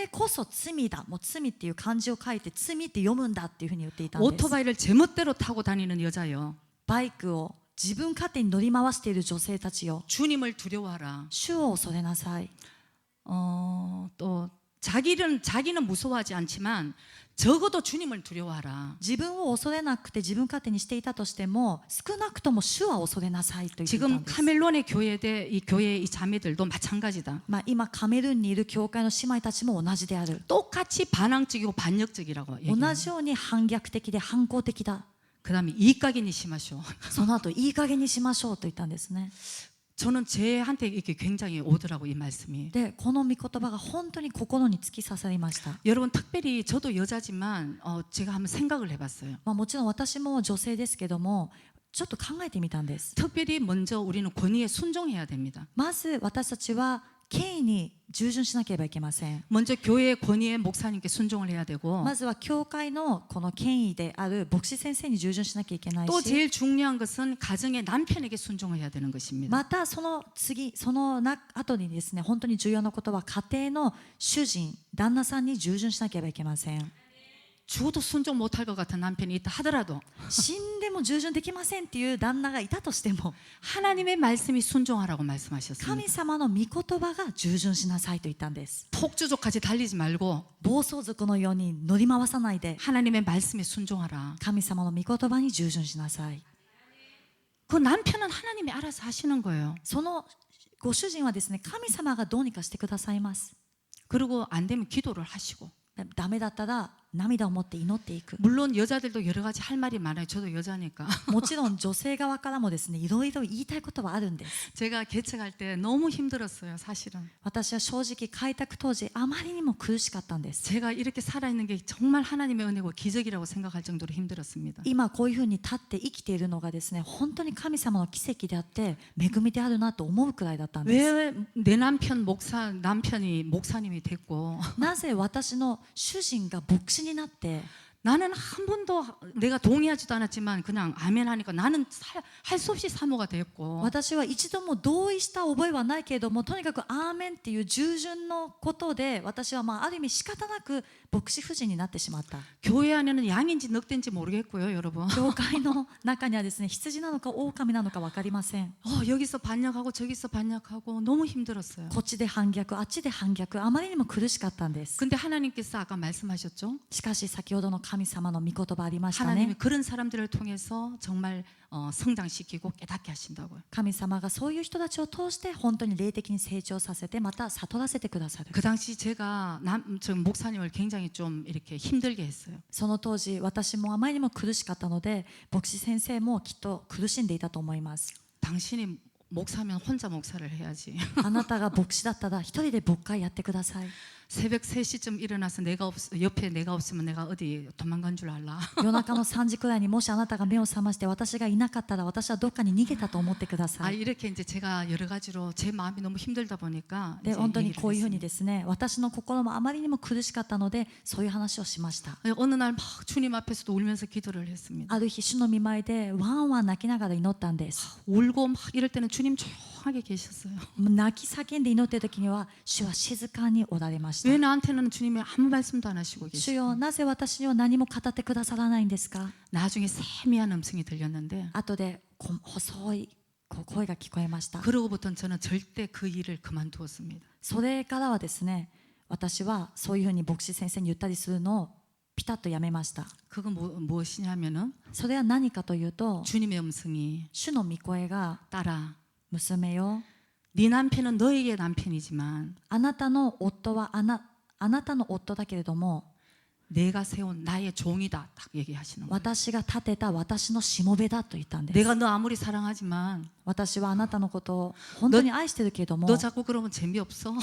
Speaker 2: こそ罪だ。もう罪っていう漢字を書いて罪って読むんだっていうふうに言っていたんです。
Speaker 1: 오토바이를 제멋대로 타고 다니는 여자요.
Speaker 2: バイクを自分勝手に乗り回している女性たちよ。
Speaker 1: 주님을 두려워하라.
Speaker 2: 主を恐れなさい。
Speaker 1: 또 자기는 무서워하지 않지만 적어도 주님을 두려워하라.
Speaker 2: 自分を恐れなくて自分勝手にしていたとしても少なくとも主は恐れなさいと言っていたん
Speaker 1: 지금
Speaker 2: です。
Speaker 1: 카멜론의 이 교회의 이 자매들도 마찬가지다.
Speaker 2: 今カメルーンにいる教会の姉妹たちも同じである。
Speaker 1: 똑같이 반항적이고 반역적이라고
Speaker 2: 同
Speaker 1: 얘기해요.
Speaker 2: じように反逆的で反抗的だ。
Speaker 1: 그다음에 이익각인이 심하쇼.
Speaker 2: その後いい加減にしましょうと言ったんですね。
Speaker 1: 저는 제한테 이렇게 굉장히 오더라고 이 말씀이.
Speaker 2: でこの御言葉が本当に心に突き刺さりました。
Speaker 1: 여러분 특별히 저도 여자지만 제가 한번 생각을 해봤어요.
Speaker 2: もちろん私も女性ですけどもちょっと考えてみたんです。
Speaker 1: 특별히 먼저 우리는 권위에 순종해야 됩니다.
Speaker 2: まず私たちは権威に従順しなければいけません。
Speaker 1: 먼저 교회의 권위에 목사님께 순종을 해야 되고
Speaker 2: まずは教会のこの権威である牧師先生に従順しなきゃいけない
Speaker 1: 또
Speaker 2: し、
Speaker 1: 제일 중요한 것은 가정의 남편에게 순종을 해야 되는 것입니다.
Speaker 2: またその後にですね、本当に重要なことは家庭の主人、旦那さんに従順しなければいけません。
Speaker 1: 죽어도 순종 못할 것 같은 남편이 있다 하더라도
Speaker 2: 死んでも従順できませんっていう旦那がいたとしても
Speaker 1: 하나님의 말씀이 순종하라고 말씀하셨습니다.
Speaker 2: 神様の御言葉が従順しなさいと言ったんです。
Speaker 1: 폭주족까지 달리지 말고
Speaker 2: 暴走族のように乗り回さないで
Speaker 1: 하나님의 말씀에 순종하라.
Speaker 2: 神様の御言葉に従順しなさい。
Speaker 1: 그 남편은 하나님이 알아서 하시는 거예요.
Speaker 2: そのご主人はですね、神様がどうにかしてくださいます。
Speaker 1: 그리고 안 되면 기도를 하시고.
Speaker 2: ダメだったら涙を持って祈っていく。
Speaker 1: 물론 여자들도 여러 가지 할 말이 많아요. 저도 여자니까.
Speaker 2: もちろん女性側からもですね、いろいろ言いたいことはあるんです。
Speaker 1: 제가 개척할 때 너무 힘들었어요, 사실은.
Speaker 2: 私は正直開拓当時あまりにも苦しかったんです。
Speaker 1: 제가 이렇게 살아있는 게 정말 하나님의 은혜고 기적이라고 생각할 정도로 힘들었습니다.
Speaker 2: 今こういうふうに立って生きているのがですね、本当に神様の奇跡であって恵みであるなと思うくらいだったんです。
Speaker 1: 왜 내 남편이 목사님이 됐고
Speaker 2: なぜ私の主人が牧師になって
Speaker 1: 나는 한 번도 내가 동의하지도 않았지만 그냥 아멘 하니까 나는 할 수 없이 사모가 됐고
Speaker 2: 私は一度も同意した覚えはないけれどもとにかくアーメンっていう従順のことで私はある意味仕方なく牧師夫人になってしまった。
Speaker 1: 교회 안에는 양인지 늑대인지 모르겠고요, 여러분.
Speaker 2: 教会の中にはですね、羊なのか狼なのか分かりません。
Speaker 1: 여기서 반역하고 저기서 반역하고 너무 힘들었어요.
Speaker 2: こっちで反逆、あっちで反逆、あまりにも苦しかったんです。
Speaker 1: 근데 하나님께서 아까 말씀하셨죠?
Speaker 2: しかし先ほどの神様の御言葉ありましたね。
Speaker 1: 하나님이 그런 사람들을 통해서 정말 성장시키고 깨닫게 하신다고요.
Speaker 2: 神様がそういう人たちを通して本当に霊的に成長させてまた悟らせてくださる。
Speaker 1: 그 당시 제가 저 목사님을 굉장히 좀 이렇게 힘들게 했어요.
Speaker 2: その当時私もあまりにも苦しかったので牧師先生もきっと苦しんでいたと思います。
Speaker 1: 당신이 목사면 혼자 목사를 해야지.
Speaker 2: あなたが牧師だったら一人で牧会やってください。
Speaker 1: 새벽 3시쯤 일어나서 옆에 내가 없으면 내가 어디 도망간 줄 알라.
Speaker 2: 夜中の3時くらいにもしあなたが目を覚まして私がいなかったら私はどっかに逃げたと思ってください。
Speaker 1: 이렇게 이제 제가 여러 가지로 제 마음이 너무 힘들다 보니까
Speaker 2: で
Speaker 1: 이제
Speaker 2: 本当に
Speaker 1: 얘기를
Speaker 2: こういうふうに
Speaker 1: 했습니다.
Speaker 2: ですね、私の心もあまりにも苦しかったのでそういう話をしました。
Speaker 1: 어느 날 막 주님 앞에서도 울면서 기도를 했습니다.
Speaker 2: ある日主の御前でワンワン泣きながら祈ったんです。
Speaker 1: 울고 막 이럴 때는 주님 조용하게 계셨어요.
Speaker 2: 泣き叫んで祈っている時には主は静かにおられました。
Speaker 1: 왜 나한테는 주님이 아무 말씀도 안 하시고
Speaker 2: 主
Speaker 1: 계세요?
Speaker 2: よ、なぜ私には何も語ってくださらないんですか。
Speaker 1: 나중에 세미한 음성이 들렸는데
Speaker 2: 後で細い声が聞こえました。
Speaker 1: 그러고부터는 저는 절대 그 일을 그만두었습니다.
Speaker 2: それからはですね、私はそういうふうに牧師先生に言ったりするのをピタッとやめました。
Speaker 1: 그거 무엇이냐면은
Speaker 2: それは何かというと、
Speaker 1: 주님의 음성이
Speaker 2: 主の御声が
Speaker 1: 딸아
Speaker 2: 娘よ、
Speaker 1: 네 남편은 너에게 남편이지만
Speaker 2: あなたの夫はあなたの夫だけれども
Speaker 1: 내가 세운 나의 종이다 딱 얘기하시는 거예요.
Speaker 2: 私が立てた私のしもべだと言ったんです。
Speaker 1: 내가 너 아무리 사랑하지만
Speaker 2: 私はあなたのことを本当に愛してるけれども
Speaker 1: 너 자꾸 그러면 재미없어.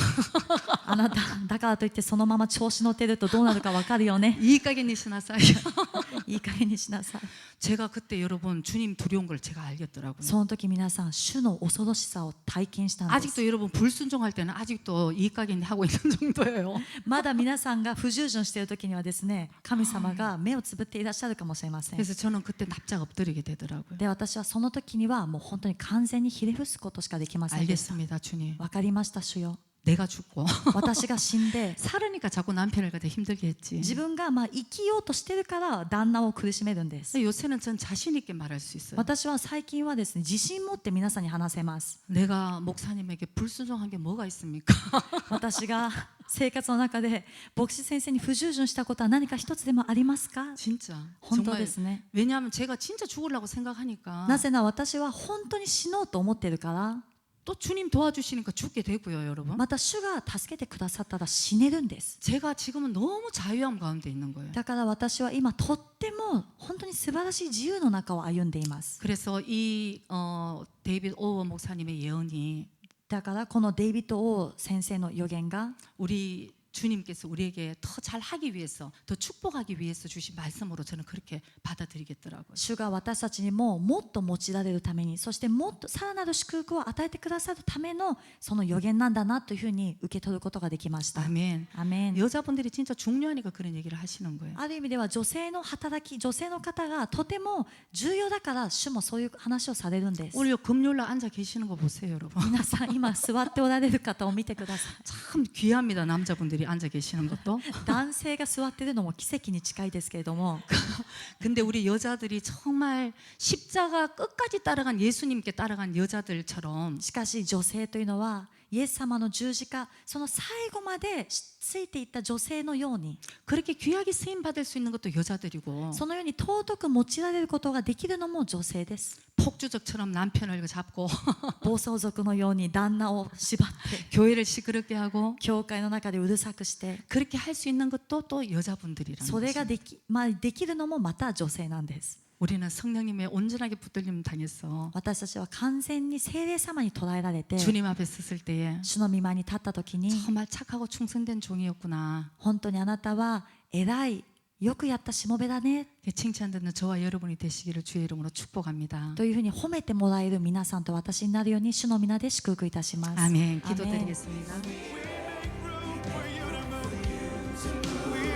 Speaker 2: あなただからといってそのまま調子乗ってるとどうなるか分かるよね。
Speaker 1: 이 가게 니시나사이.
Speaker 2: いい加減にしなさい。
Speaker 1: 제가 그때 여러분 주님 두려운 걸 제가 알겠더라고요.
Speaker 2: その時皆さん主の恐ろしさを体験したんです。
Speaker 1: 아직도 여러분 불순종할 때는 아직도 이 가게 하고 있는 정도예요.
Speaker 2: まだ皆さんが不従順している時にはですね、神様が目をつぶっていらっしゃるかもしれません。
Speaker 1: 그래서 저는 그때 납작 엎드리게 되더라고요.
Speaker 2: で、私はその時にはもう本当に完全にひれ伏すことしかできませんでした。
Speaker 1: 알겠습니다, 주님.
Speaker 2: わかりました主よ。
Speaker 1: 내가 죽고
Speaker 2: 私が死んで
Speaker 1: 살으니까 자꾸 남편을 갖다 힘들게 했지.
Speaker 2: 自分が生きようとしてるから旦那を苦しめるんです。
Speaker 1: 요새는 전 자신 있게 말할 수 있어요.
Speaker 2: 私は最近はですね、自信持って皆さんに話せます。
Speaker 1: 내가 목사님에게 불순종한 게 뭐가 있습니까?
Speaker 2: 私が生活の中で牧師先生に不従順したことは何か一つでもありますか？
Speaker 1: 진짜
Speaker 2: 本当
Speaker 1: 정말
Speaker 2: ですね。
Speaker 1: 왜냐하면 제가 진짜 죽으려고 생각하니까
Speaker 2: なぜなら私は本当に死のうと思ってるから、
Speaker 1: 또 주님 도와주시니까 죽게 되고요, 여러분.
Speaker 2: また主が助けてくださったら死ねるんです。
Speaker 1: 제가 지금은 너무 자유함 가운데 있는 거예요.
Speaker 2: だから私は今とっても本当に素晴らしい自由の中を歩んでいます。
Speaker 1: 그래서 이 데이빗 오워 목사님의 예언이
Speaker 2: だからこのデイビッド・オー先生の予言が
Speaker 1: 우리 주님께서 우리에게 더 잘하기 위해서, 더 축복하기 위해서 주신 말씀으로 저는 그렇게 받아들이겠더라고요.
Speaker 2: 主が私たちにももっと用いられるために、そしてもっとさらなる祝福を与えてくださるためのその予言なんだなというふうに受け取ることができました。
Speaker 1: 아멘.
Speaker 2: アメン。
Speaker 1: 여자분들이 진짜 중요하니까 그런 얘기를 하시는 거예요.
Speaker 2: ある意味では女性の働き、女性の方がとても重要だから主もそういう話をされるんです。
Speaker 1: 오늘 금요일날 앉아 계시는 거 보세요, 여러분.
Speaker 2: 皆さん今座っておられる方を見てください。
Speaker 1: 참 귀합니다, 남자분들이 앉아 계시는 것도.
Speaker 2: 男性が座っているのも奇跡に近いですけれども、
Speaker 1: 근데 우리 여자들이 정말 십자가 끝까지 따라간 예수님께 따라간 여자들처럼
Speaker 2: しかし女性というのはイエス様の十字架、その最後までついていった女性のように、
Speaker 1: 그렇게 귀하게 쓰임 받을 수 있는 것도 여자들이고
Speaker 2: そのように尊く用いられることができるのも女性です。
Speaker 1: 폭주족처럼 남편을 잡고
Speaker 2: 暴走族のように旦那を縛って
Speaker 1: 교회를 시끄럽게 하고
Speaker 2: 教会の中でうるさくして、
Speaker 1: 그렇게 할 수 있는 것도 또 여자분들이라는
Speaker 2: それが
Speaker 1: 거죠.
Speaker 2: できるのもまた女性なんです。
Speaker 1: 우리는 성령님의 온전하게 붙들림 당해서
Speaker 2: 私たちは完全に聖霊様に捉えられて、
Speaker 1: 주님 앞에 섰을 때에
Speaker 2: 主の御前に立った時に、
Speaker 1: 정말 착하고 충성된 종이었구나.
Speaker 2: 本当にあなたは偉い、よくやったしもべだね
Speaker 1: 칭찬 듣는 저와 여러분이 되시기를 주의 이름으로 축복합니다.
Speaker 2: というふうに褒めてもらえる皆さんと私になるように主の皆で祝福いたします。
Speaker 1: 아멘.
Speaker 2: アーメン
Speaker 1: 기도드리겠습니다.
Speaker 3: We